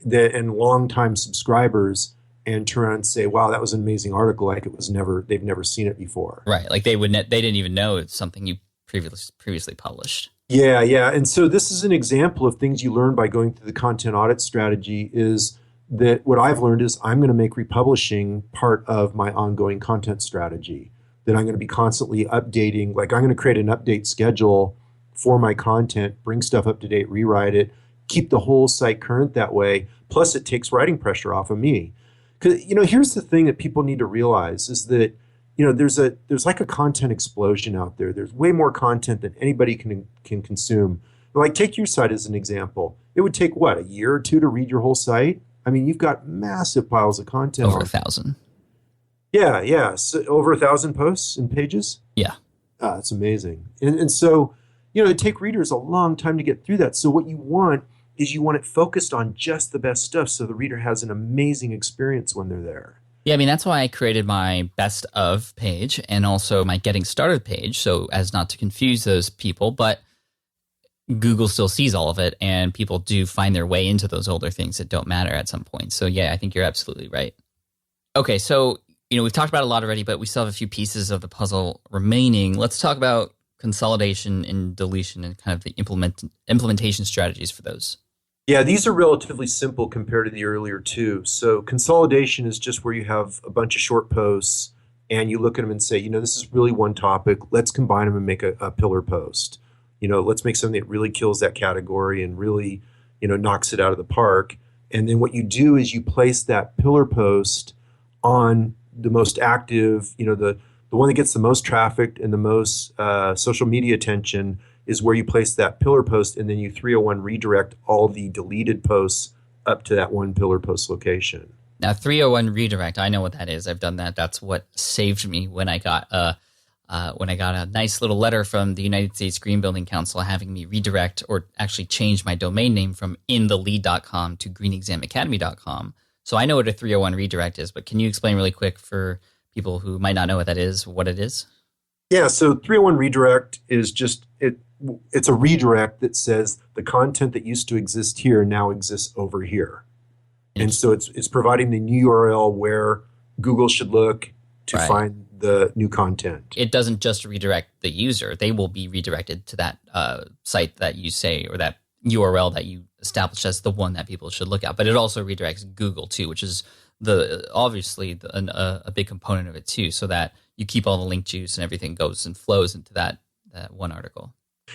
Speaker 3: and longtime subscribers and turn around and say, wow, that was an amazing article. Like they've never seen it before.
Speaker 1: Right. Like they didn't even know it's something you previously published.
Speaker 3: Yeah, yeah. And so this is an example of things you learn by going through the content audit strategy is that what I've learned is I'm going to make republishing part of my ongoing content strategy, that I'm going to be constantly updating. Like I'm going to create an update schedule for my content, bring stuff up to date, rewrite it, keep the whole site current that way. Plus it takes writing pressure off of me. Because, here's the thing that people need to realize is that, there's like a content explosion out there. There's way more content than anybody can consume. Like take your site as an example. It would take what, a year or two to read your whole site? I mean, you've got massive piles of content.
Speaker 1: Over 1,000.
Speaker 3: Yeah, yeah. So over 1,000 posts and pages?
Speaker 1: Yeah.
Speaker 3: It's amazing. And so, it'd take readers a long time to get through that. So what you want is you want it focused on just the best stuff so the reader has an amazing experience when they're there.
Speaker 1: Yeah, I mean, that's why I created my best of page and also my getting started page, so as not to confuse those people, but Google still sees all of it, and people do find their way into those older things that don't matter at some point. So yeah, I think you're absolutely right. Okay, so we've talked about a lot already, but we still have a few pieces of the puzzle remaining. Let's talk about consolidation and deletion and kind of the implementation strategies for those.
Speaker 3: Yeah, these are relatively simple compared to the earlier two. So consolidation is just where you have a bunch of short posts and you look at them and say, this is really one topic. Let's combine them and make a pillar post. Let's make something that really kills that category and really, knocks it out of the park. And then what you do is you place that pillar post on the most active, the one that gets the most traffic and the most social media attention is where you place that pillar post, and then you 301 redirect all the deleted posts up to that one pillar post location.
Speaker 1: Now, 301 redirect, I know what that is. I've done that. That's what saved me when I got a nice little letter from the United States Green Building Council having me redirect or actually change my domain name from inthelead.com to greenexamacademy.com. So I know what a 301 redirect is, but can you explain really quick for people who might not know what that is, what it is?
Speaker 3: Yeah, so 301 redirect is just it's a redirect that says the content that used to exist here now exists over here. And so it's providing the new URL where Google should look to find the new content.
Speaker 1: It doesn't just redirect the user. They will be redirected to that site that you say, or that URL that you established as the one that people should look at. But it also redirects Google too, which is obviously a big component of it too, so that you keep all the link juice and everything goes and flows into that one article.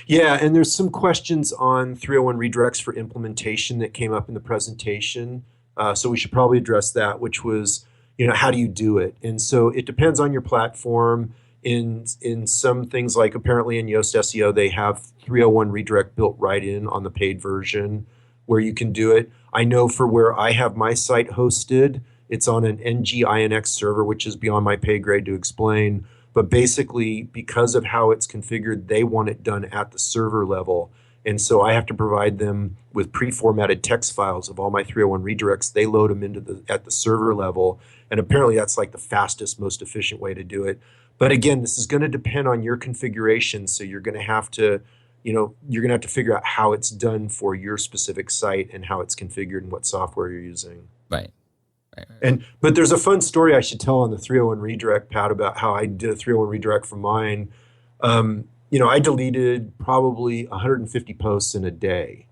Speaker 3: Yeah, and there's some questions on 301 redirects for implementation that came up in the presentation. So we should probably address that, which was, how do you do it? And so it depends on your platform. In some things, like apparently in Yoast SEO, they have 301 redirect built right in on the paid version where you can do it. I know for where I have my site hosted, it's on an NGINX server, which is beyond my pay grade to explain. But basically, because of how it's configured, they want it done at the server level. And so I have to provide them with pre-formatted text files of all my 301 redirects. They load them at the server level. And apparently that's like the fastest, most efficient way to do it. But again, this is going to depend on your configuration. So you're going to have to, you're going to have to figure out how it's done for your specific site and how it's configured and what software you're using.
Speaker 1: Right. Right.
Speaker 3: But there's a fun story I should tell on the 301 redirect, Pat, about how I did a 301 redirect for mine. I deleted probably 150 posts in a day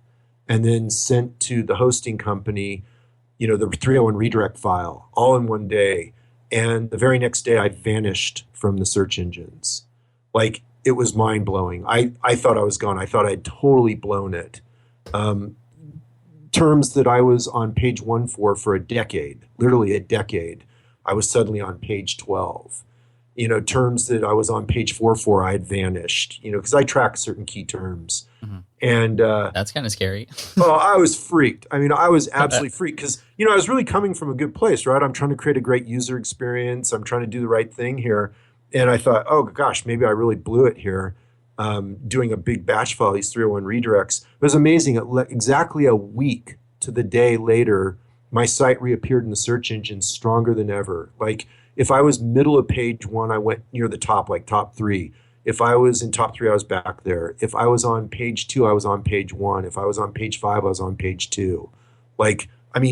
Speaker 3: and then sent to the hosting company, the 301 redirect file all in one day. And the very next day I vanished from the search engines. Like, it was mind blowing. I thought I was gone. I thought I'd totally blown it. Terms that I was on page 1 for a decade, literally a decade, I was suddenly on page 12. Terms that I was on page 4 for, I had vanished, because I track certain key terms.
Speaker 1: Mm-hmm.
Speaker 3: And
Speaker 1: that's kind of scary.
Speaker 3: well, I was freaked. I mean, I was absolutely freaked because, I was really coming from a good place, right? I'm trying to create a great user experience. I'm trying to do the right thing here. And I thought, oh, gosh, maybe I really blew it here. Doing a big batch file, these 301 redirects. It was amazing. Exactly a week to the day later, my site reappeared in the search engine stronger than ever. Like, if I was middle of page 1, I went near the top, like top 3. If I was in top 3, I was back there. If I was on page 2, I was on page 1. If I was on page 5, I was on page 2.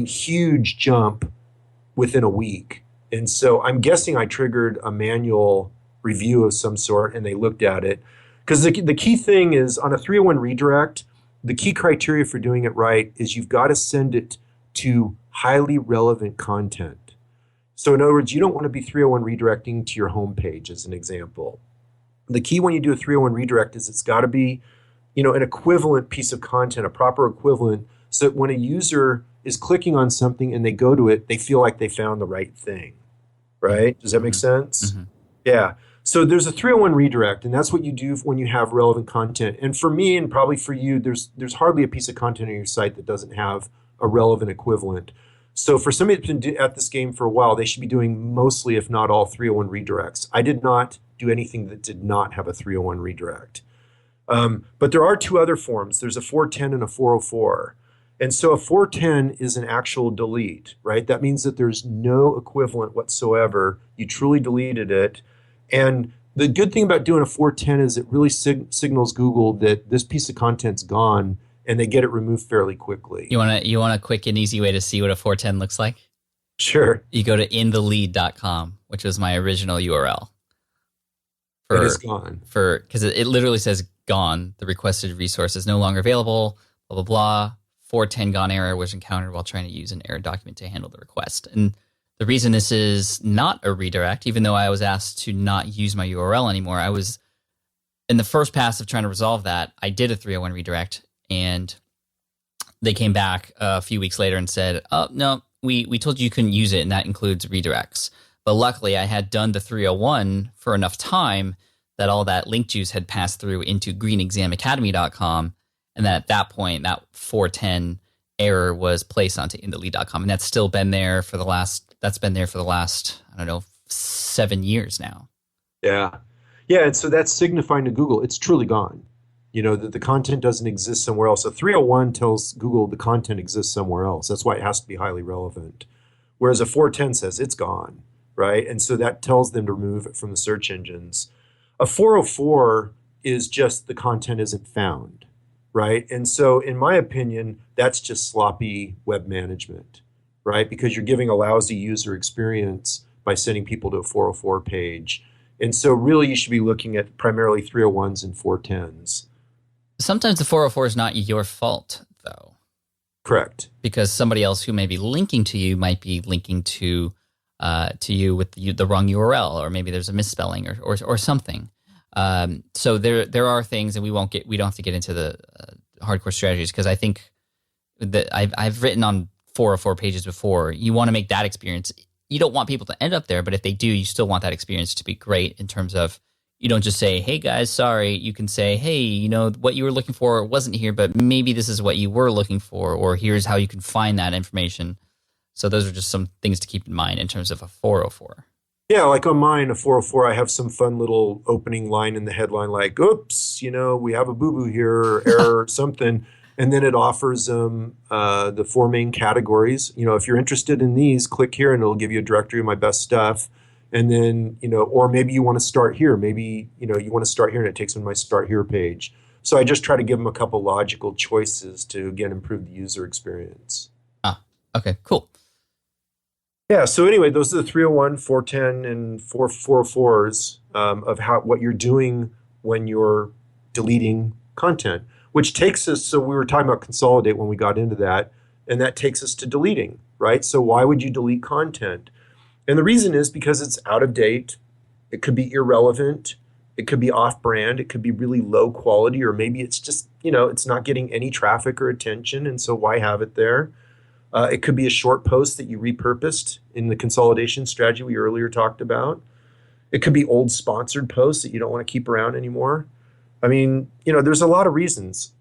Speaker 3: Huge jump within a week. And so I'm guessing I triggered a manual review of some sort, and they looked at it. Because the key thing is, on a 301 redirect, the key criteria for doing it right is you've got to send it to highly relevant content. So in other words, you don't want to be 301 redirecting to your home page, as an example. The key when you do a 301 redirect is it's got to be, an equivalent piece of content, a proper equivalent, so that when a user is clicking on something and they go to it, they feel like they found the right thing, right? Does that make sense?
Speaker 1: Mm-hmm.
Speaker 3: Yeah. So there's a 301 redirect, and that's what you do when you have relevant content. And for me, and probably for you, there's hardly a piece of content on your site that doesn't have a relevant equivalent. So for somebody that's been at this game for a while, they should be doing mostly, if not all, 301 redirects. I did not do anything that did not have a 301 redirect. But there are 2 other forms. There's a 410 and a 404. And so a 410 is an actual delete, right? That means that there's no equivalent whatsoever. You truly deleted it. And the good thing about doing a 410 is it really signals Google that this piece of content's gone, and they get it removed fairly quickly.
Speaker 1: You want a quick and easy way to see what a 410 looks like?
Speaker 3: Sure.
Speaker 1: You go to inthelead.com, which was my original URL.
Speaker 3: It is gone.
Speaker 1: Because it literally says gone. The requested resource is no longer available, blah, blah, blah. 410 gone error was encountered while trying to use an error document to handle the request. And the reason this is not a redirect, even though I was asked to not use my URL anymore, I was in the first pass of trying to resolve that. I did a 301 redirect, and they came back a few weeks later and said, "Oh no, we told you couldn't use it, and that includes redirects." But luckily, I had done the 301 for enough time that all that link juice had passed through into greenexamacademy.com, and then at that point, that 410 error was placed onto inthelead.com, and that's still been there for the last. That's been there for the last, 7 years now.
Speaker 3: Yeah. Yeah, and so that's signifying to Google it's truly gone. That the content doesn't exist somewhere else. A 301 tells Google the content exists somewhere else. That's why it has to be highly relevant. Whereas a 410 says it's gone, right? And so that tells them to remove it from the search engines. A 404 is just the content isn't found, right? And so in my opinion, that's just sloppy web management, right? Because you're giving a lousy user experience by sending people to a 404 page. And so really you should be looking at primarily 301s and 410s.
Speaker 1: Sometimes the 404 is not your fault, though.
Speaker 3: Correct.
Speaker 1: Because somebody else who may be linking to you might be linking to you with the wrong URL, or maybe there's a misspelling or something. So there are things, and we don't have to get into the hardcore strategies, because I think that I've written on 404 pages before. You want to make that experience. You don't want people to end up there, but if they do, you still want that experience to be great in terms of, you don't just say, "Hey guys, sorry." You can say, "Hey, what you were looking for wasn't here, but maybe this is what you were looking for, or here's how you can find that information." So those are just some things to keep in mind in terms of a 404.
Speaker 3: Yeah, like on mine, a 404, I have some fun little opening line in the headline like, "Oops, we have a boo-boo here," or error or something. And then it offers them the 4 main categories. If you're interested in these, click here and it'll give you a directory of my best stuff. And then, or maybe you want to start here. Maybe, you want to start here and it takes them to my start here page. So I just try to give them a couple logical choices to, again, improve the user experience.
Speaker 1: Okay, cool.
Speaker 3: Yeah. So anyway, those are the 301, 410, and 404s of what you're doing when you're deleting content, which takes us. So we were talking about consolidate when we got into that, and that takes us to deleting, right? So why would you delete content? And the reason is because it's out of date. It could be irrelevant. It could be off brand. It could be really low quality, or maybe it's just, it's not getting any traffic or attention. And so why have it there? It could be a short post that you repurposed in the consolidation strategy we earlier talked about. It could be old sponsored posts that you don't want to keep around anymore. I mean, there's a lot of reasons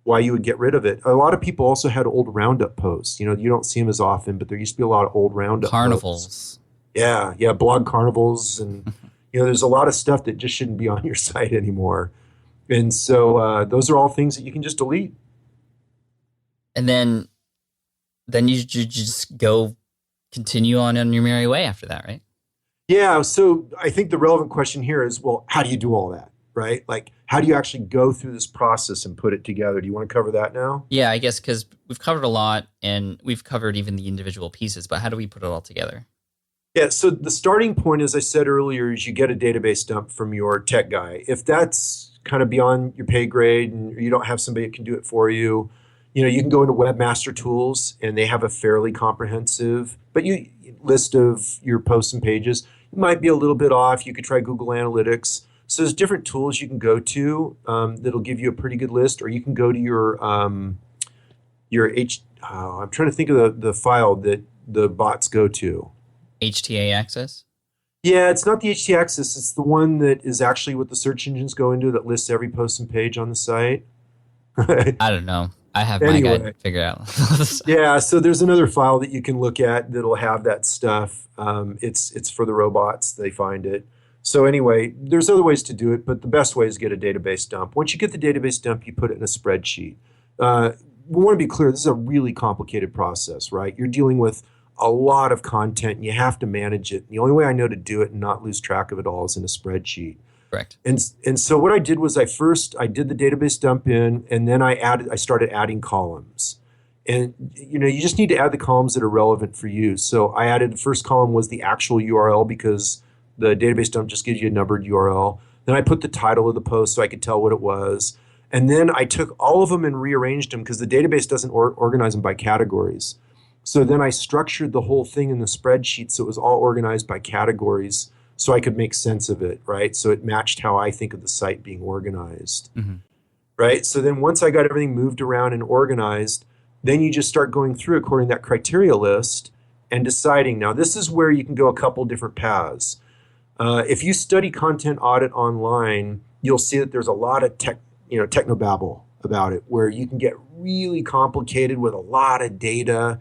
Speaker 3: why you would get rid of it. A lot of people also had old roundup posts. You don't see them as often, but there used to be a lot of old roundup
Speaker 1: Carnivals.
Speaker 3: posts. Yeah, blog carnivals. And, there's a lot of stuff that just shouldn't be on your site anymore. And so those are all things that you can just delete.
Speaker 1: And then you just go continue on your merry way after that, right?
Speaker 3: Yeah. So I think the relevant question here is, well, how do you do all that, right? Like, how do you actually go through this process and put it together? Do you want to cover that now?
Speaker 1: Yeah, I guess because we've covered a lot and we've covered even the individual pieces, but how do we put it all together?
Speaker 3: Yeah. So the starting point, as I said earlier, is you get a database dump from your tech guy. If that's kind of beyond your pay grade and you don't have somebody that can do it for you, you can go into Webmaster Tools, and they have a fairly comprehensive list of your posts and pages. It might be a little bit off. You could try Google Analytics. So there's different tools you can go to that'll give you a pretty good list, or you can go to I'm trying to think of the file that the bots go to.
Speaker 1: HTA Access?
Speaker 3: Yeah, it's not the HTA Access. It's the one that is actually what the search engines go into that lists every post and page on the site.
Speaker 1: I don't know. I have my guide figured out.
Speaker 3: Yeah, so there's another file that you can look at that'll have that stuff. It's for the robots. They find it. So anyway, there's other ways to do it, but the best way is get a database dump. Once you get the database dump, you put it in a spreadsheet. We want to be clear, this is a really complicated process, right? You're dealing with a lot of content, and you have to manage it. The only way I know to do it and not lose track of it all is in a spreadsheet.
Speaker 1: Correct.
Speaker 3: And so what I did was I did the database dump in, and then I started adding columns. And you just need to add the columns that are relevant for you. So I added, the first column was the actual URL, because the database dump just gives you a numbered URL. Then I put the title of the post so I could tell what it was. And then I took all of them and rearranged them, because the database doesn't organize them by categories. So then I structured the whole thing in the spreadsheet so it was all organized by categories, so I could make sense of it, right? So it matched how I think of the site being organized, right? So then once I got everything moved around and organized, then you just start going through according to that criteria list and deciding. Now, this is where you can go a couple different paths. If you study content audit online, you'll see that there's a lot of technobabble about it, where you can get really complicated with a lot of data.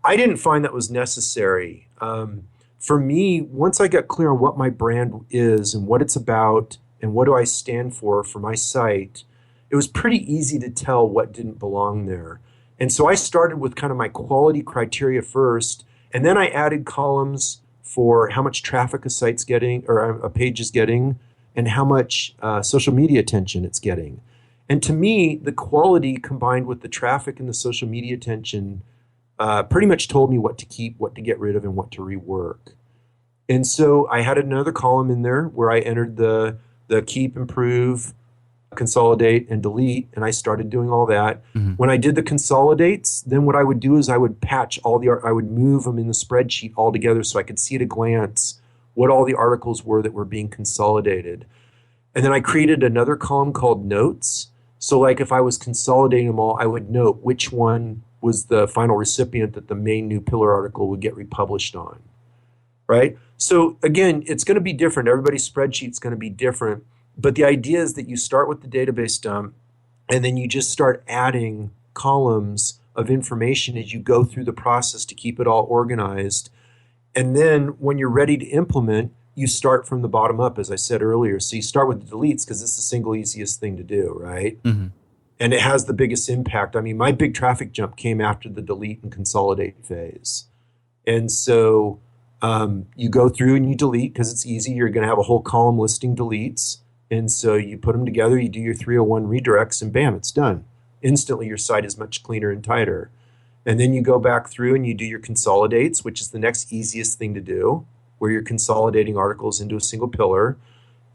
Speaker 3: I didn't find that was necessary. For me, once I got clear on what my brand is and what it's about and what do I stand for my site, it was pretty easy to tell what didn't belong there. And so I started with kind of my quality criteria first, and then I added columns for how much traffic a site's getting, or a page is getting, and how much social media attention it's getting. And to me, the quality combined with the traffic and the social media attention pretty much told me what to keep, what to get rid of, and what to rework. And so I had another column in there where I entered the keep, improve, consolidate, and delete, and I started doing all that. When I did the consolidates, then what I would do is I would patch I would move them in the spreadsheet all together so I could see at a glance what all the articles were that were being consolidated. And then I created another column called notes. So like if I was consolidating them all, I would note which one was the final recipient that the main new pillar article would get republished on, right? So again, it's going to be different. Everybody's spreadsheet's going to be different. But the idea is that you start with the database dump, and then you just start adding columns of information as you go through the process to keep it all organized. And then when you're ready to implement, you start from the bottom up, as I said earlier. So you start with the deletes because it's the single easiest thing to do, right? And it has the biggest impact. I mean, my big traffic jump came after the delete and consolidate phase. And so You go through and you delete because it's easy. You're going to have a whole column listing deletes. And so you put them together, you do your 301 redirects, and bam, it's done. Instantly, your site is much cleaner and tighter. And then you go back through and you do your consolidates, which is the next easiest thing to do, where you're consolidating articles into a single pillar.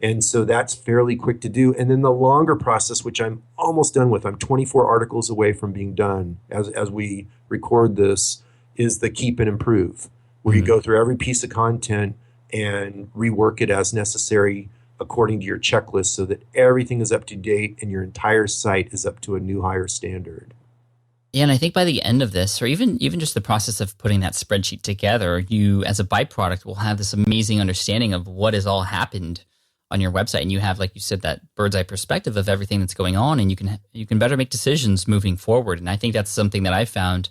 Speaker 3: And so that's fairly quick to do. And then the longer process, which I'm almost done with, I'm 24 articles away from being done as we record this, is the keep and improve, where you go through every piece of content and rework it as necessary according to your checklist so that everything is up to date and your entire site is up to a new higher standard.
Speaker 1: Yeah, and I think by the end of this, or even just the process of putting that spreadsheet together, you, as a byproduct, will have this amazing understanding of what has all happened on your website, and you have, like you said, that bird's eye perspective of everything that's going on, and you can better make decisions moving forward. And I think that's something that I found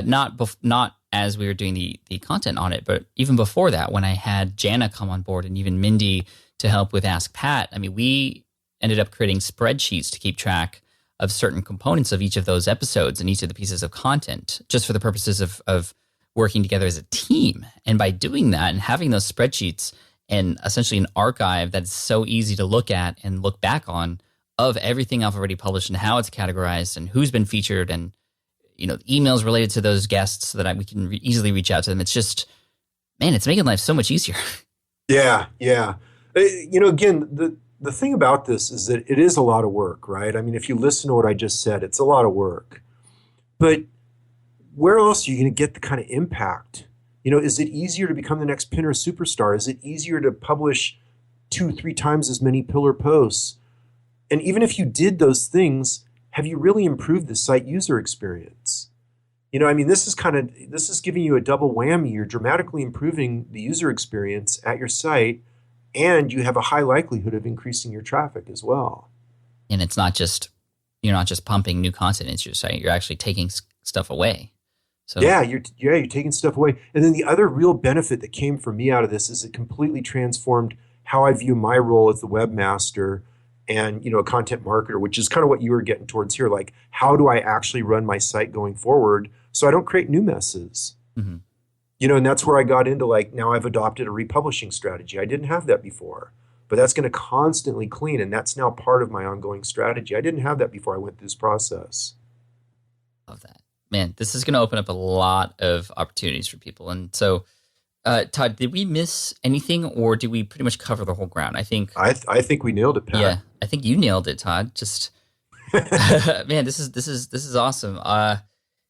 Speaker 1: not as we were doing the content on it, but even before that, when I had Jana come on board and even Mindy to help with Ask Pat. I mean, we ended up creating spreadsheets to keep track of certain components of each of those episodes and each of the pieces of content, just for the purposes of working together as a team. And by doing that and having those spreadsheets and essentially an archive that's so easy to look at and look back on of everything I've already published and how it's categorized and who's been featured and, you know, emails related to those guests so that we can easily reach out to them. It's just, man, it's making life so much easier.
Speaker 3: Yeah. You know, again, the thing about this is that it is a lot of work, right? I mean, if you listen to what I just said, it's a lot of work. But where else are you going to get the kind of impact? You know, is it easier to become the next Pinterest superstar? Is it easier to publish 2-3 times as many pillar posts? And even if you did those things, have you really improved the site user experience? You know, I mean, this is giving you a double whammy. You're dramatically improving the user experience at your site, and you have a high likelihood of increasing your traffic as well.
Speaker 1: And it's not just, you're not just pumping new content into your site, you're actually taking stuff away. So
Speaker 3: you're taking stuff away. And then the other real benefit that came for me out of this is it completely transformed how I view my role as the webmaster and, you know, a content marketer, which is kind of what you were getting towards here. Like, how do I actually run my site going forward so I don't create new messes?
Speaker 1: Mm-hmm.
Speaker 3: You know, and that's where I got into, like, now I've adopted a republishing strategy. I didn't have that before, but that's going to constantly clean, and that's now part of my ongoing strategy. I didn't have that before I went through this process.
Speaker 1: Love that. Man, this is going to open up a lot of opportunities for people. And so, Todd, did we miss anything, or did we pretty much cover the whole ground? I think
Speaker 3: we nailed it, Pat.
Speaker 1: Yeah, I think you nailed it, Todd. Just man, this is awesome.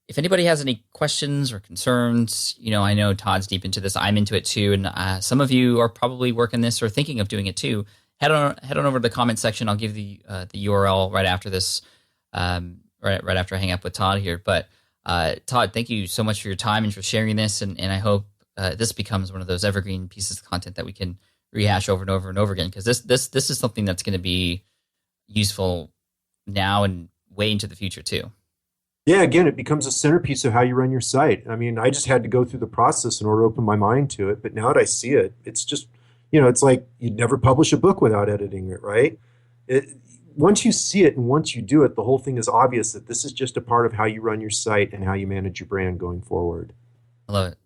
Speaker 1: If anybody has any questions or concerns, you know, I know Todd's deep into this. I'm into it too, and some of you are probably working this or thinking of doing it too. Head on over to the comment section. I'll give the URL right after this, right after I hang up with Todd here. But Todd, thank you so much for your time and for sharing this. And I hope this becomes one of those evergreen pieces of content that we can rehash over and over and over again, because this is something that's going to be useful now and way into the future too.
Speaker 3: Yeah, again, it becomes a centerpiece of how you run your site. I mean, I just had to go through the process in order to open my mind to it. But now that I see it, it's just, you know, it's like you'd never publish a book without editing it, right? Once you see it and once you do it, the whole thing is obvious that this is just a part of how you run your site and how you manage your brand going forward.
Speaker 1: I love it.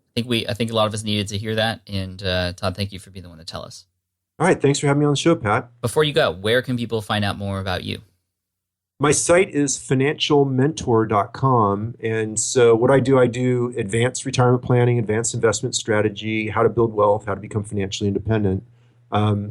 Speaker 1: I think a lot of us needed to hear that. And Todd, thank you for being the one to tell us.
Speaker 3: All right. Thanks for having me on the show, Pat.
Speaker 1: Before you go, where can people find out more about you?
Speaker 3: My site is financialmentor.com. And so what I do advanced retirement planning, advanced investment strategy, how to build wealth, how to become financially independent.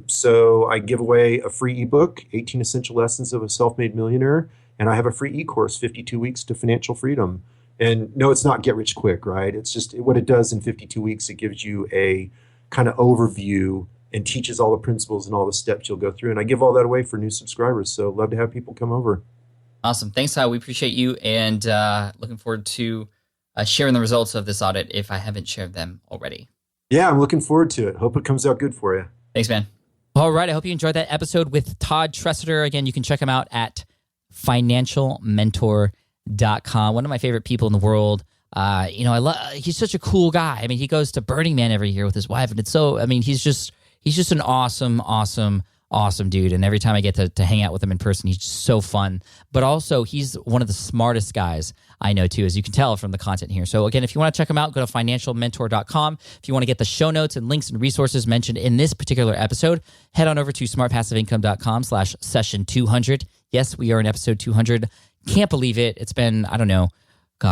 Speaker 3: So I give away a free ebook, 18 Essential Lessons of a Self-Made Millionaire. And I have a free e-course, 52 Weeks to Financial Freedom. And no, it's not get rich quick, right? It's just what it does in 52 weeks. It gives you a kind of overview and teaches all the principles and all the steps you'll go through. And I give all that away for new subscribers. So love to have people come over.
Speaker 1: Awesome. Thanks, Todd. We appreciate you, and looking forward to sharing the results of this audit if I haven't shared them already.
Speaker 3: Yeah, I'm looking forward to it. Hope it comes out good for you.
Speaker 1: Thanks, man. All right. I hope you enjoyed that episode with Todd Tresidder. Again, you can check him out at financialmentor.com. One of my favorite people in the world. He's such a cool guy. I mean, he goes to Burning Man every year with his wife, and it's so, I mean, he's just an awesome dude. And every time I get to hang out with him in person, he's just so fun. But also, he's one of the smartest guys I know too, as you can tell from the content here. So again, if you want to check them out, go to financialmentor.com. If you want to get the show notes and links and resources mentioned in this particular episode, head on over to smartpassiveincome.com/session200. Yes, we are in episode 200. Can't believe it. It's been,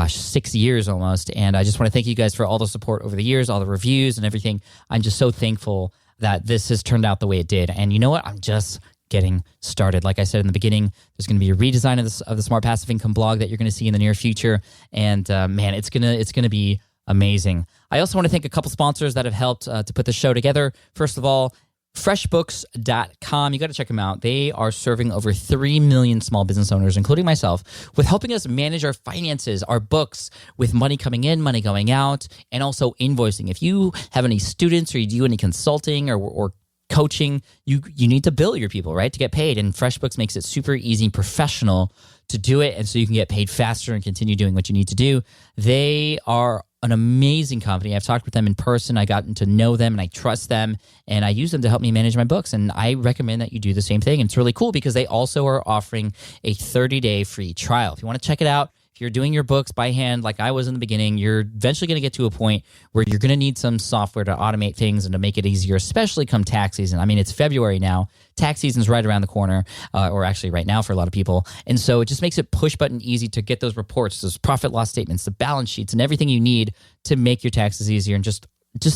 Speaker 1: 6 years almost. And I just want to thank you guys for all the support over the years, all the reviews and everything. I'm just so thankful that this has turned out the way it did. And you know what? I'm just getting started. Like I said in the beginning, there's going to be a redesign of the Smart Passive Income blog that you're going to see in the near future. And man, it's gonna be amazing. I also want to thank a couple sponsors that have helped to put the show together. First of all, freshbooks.com. You got to check them out. They are serving over 3 million small business owners, including myself, with helping us manage our finances, our books, with money coming in, money going out, and also invoicing. If you have any students or you do any consulting or coaching, you need to bill your people, right, to get paid. And FreshBooks makes it super easy and professional to do it, and so you can get paid faster and continue doing what you need to do. They are an amazing company. I've talked with them in person. I gotten to know them, and I trust them, and I use them to help me manage my books. And I recommend that you do the same thing. And it's really cool because they also are offering a 30-day free trial. If you want to check it out, if you're doing your books by hand like I was in the beginning, you're eventually going to get to a point where you're going to need some software to automate things and to make it easier, especially come tax season. I mean, it's February now. Tax season's right around the corner, or actually right now for a lot of people. And so it just makes it push button easy to get those reports, those profit loss statements, the balance sheets, and everything you need to make your taxes easier and just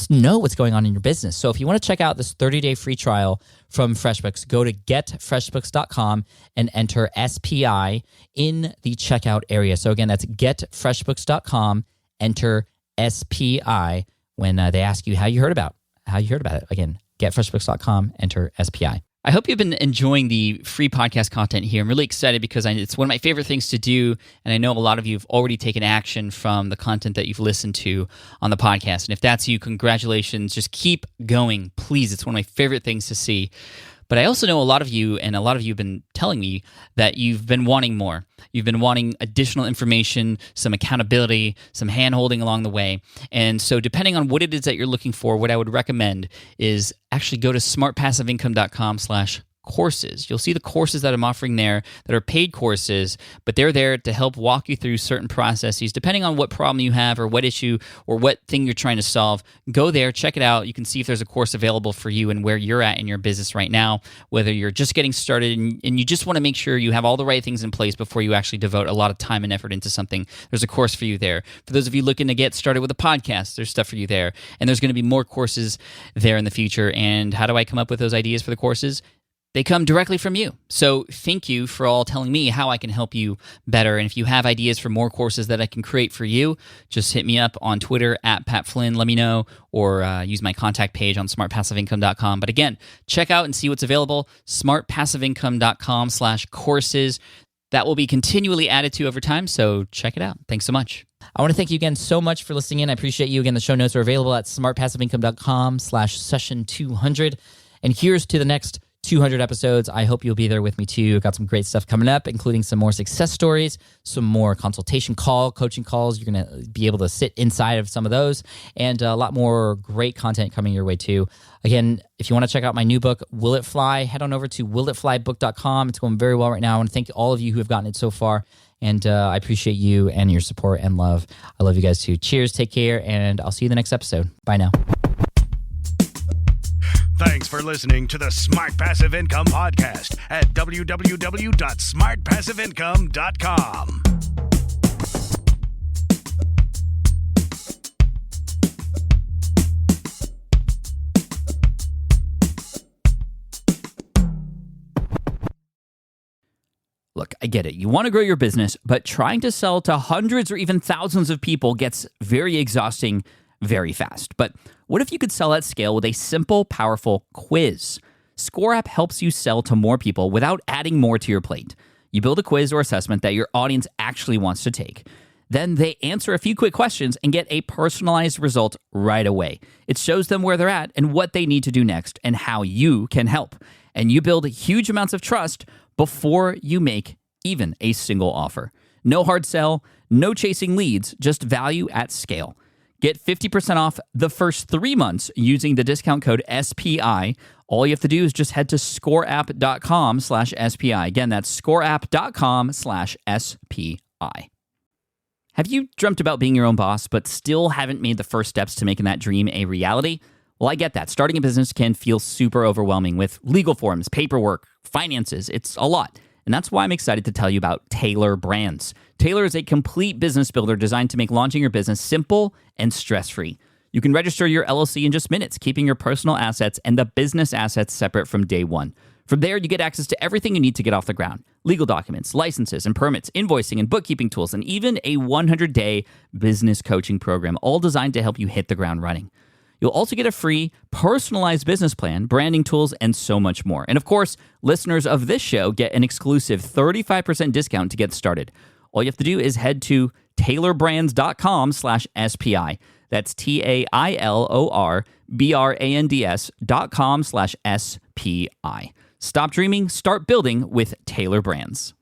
Speaker 1: know what's going on in your business. So if you want to check out this 30-day free trial from FreshBooks, go to getfreshbooks.com and enter SPI in the checkout area. So again, that's getfreshbooks.com, enter SPI when they ask you how you heard about it. Again, getfreshbooks.com, enter SPI. I hope you've been enjoying the free podcast content here. I'm really excited because it's one of my favorite things to do, and I know a lot of you have already taken action from the content that you've listened to on the podcast. And if that's you, congratulations. Just keep going, please. It's one of my favorite things to see. But I also know a lot of you, and a lot of you have been telling me that you've been wanting more. You've been wanting additional information, some accountability, some hand-holding along the way. And so depending on what it is that you're looking for, what I would recommend is actually go to smartpassiveincome.com/courses. You'll see the courses that I'm offering there that are paid courses, but they're there to help walk you through certain processes. Depending on what problem you have or what issue or what thing you're trying to solve, go there, check it out. You can see if there's a course available for you and where you're at in your business right now, whether you're just getting started and you just want to make sure you have all the right things in place before you actually devote a lot of time and effort into something. There's a course for you there. For those of you looking to get started with a podcast, there's stuff for you there. And there's going to be more courses there in the future. And how do I come up with those ideas for the courses? They come directly from you. So thank you for all telling me how I can help you better. And if you have ideas for more courses that I can create for you, just hit me up on Twitter @PatFlynn. Let me know, or use my contact page on smartpassiveincome.com. But again, check out and see what's available. smartpassiveincome.com/courses. That will be continually added to over time. So check it out. Thanks so much. I want to thank you again so much for listening in. I appreciate you. Again, the show notes are available at smartpassiveincome.com/session200. And here's to the next 200 episodes. I hope you'll be there with me too. I've got some great stuff coming up, including some more success stories, some more consultation coaching calls. You're going to be able to sit inside of some of those, and a lot more great content coming your way too. Again, if you want to check out my new book, Will It Fly, head on over to willitflybook.com. It's going very well right now. I want to thank all of you who have gotten it so far, and I appreciate you and your support and love. I love you guys too. Cheers, take care, and I'll see you in the next episode. Bye now.
Speaker 2: Thanks for listening to the Smart Passive Income Podcast at www.smartpassiveincome.com.
Speaker 1: Look, I get it. You want to grow your business, but trying to sell to hundreds or even thousands of people gets very exhausting very fast. But what if you could sell at scale with a simple, powerful quiz? ScoreApp helps you sell to more people without adding more to your plate. You build a quiz or assessment that your audience actually wants to take. Then they answer a few quick questions and get a personalized result right away. It shows them where they're at and what they need to do next and how you can help. And you build huge amounts of trust before you make even a single offer. No hard sell, no chasing leads, just value at scale. Get 50% off the first 3 months using the discount code SPI. All you have to do is just head to scoreapp.com/SPI. Again, that's scoreapp.com/SPI. Have you dreamt about being your own boss, but still haven't made the first steps to making that dream a reality? Well, I get that. Starting a business can feel super overwhelming with legal forms, paperwork, finances. It's a lot. And that's why I'm excited to tell you about Taylor Brands. Taylor is a complete business builder designed to make launching your business simple and stress-free. You can register your LLC in just minutes, keeping your personal assets and the business assets separate from day one. From there, you get access to everything you need to get off the ground. Legal documents, licenses and permits, invoicing and bookkeeping tools, and even a 100-day business coaching program, all designed to help you hit the ground running. You'll also get a free personalized business plan, branding tools, and so much more. And of course, listeners of this show get an exclusive 35% discount to get started. All you have to do is head to taylorbrands.com/SPI. That's TAILORBRANDS.com/SPI. Stop dreaming, start building with Taylor Brands.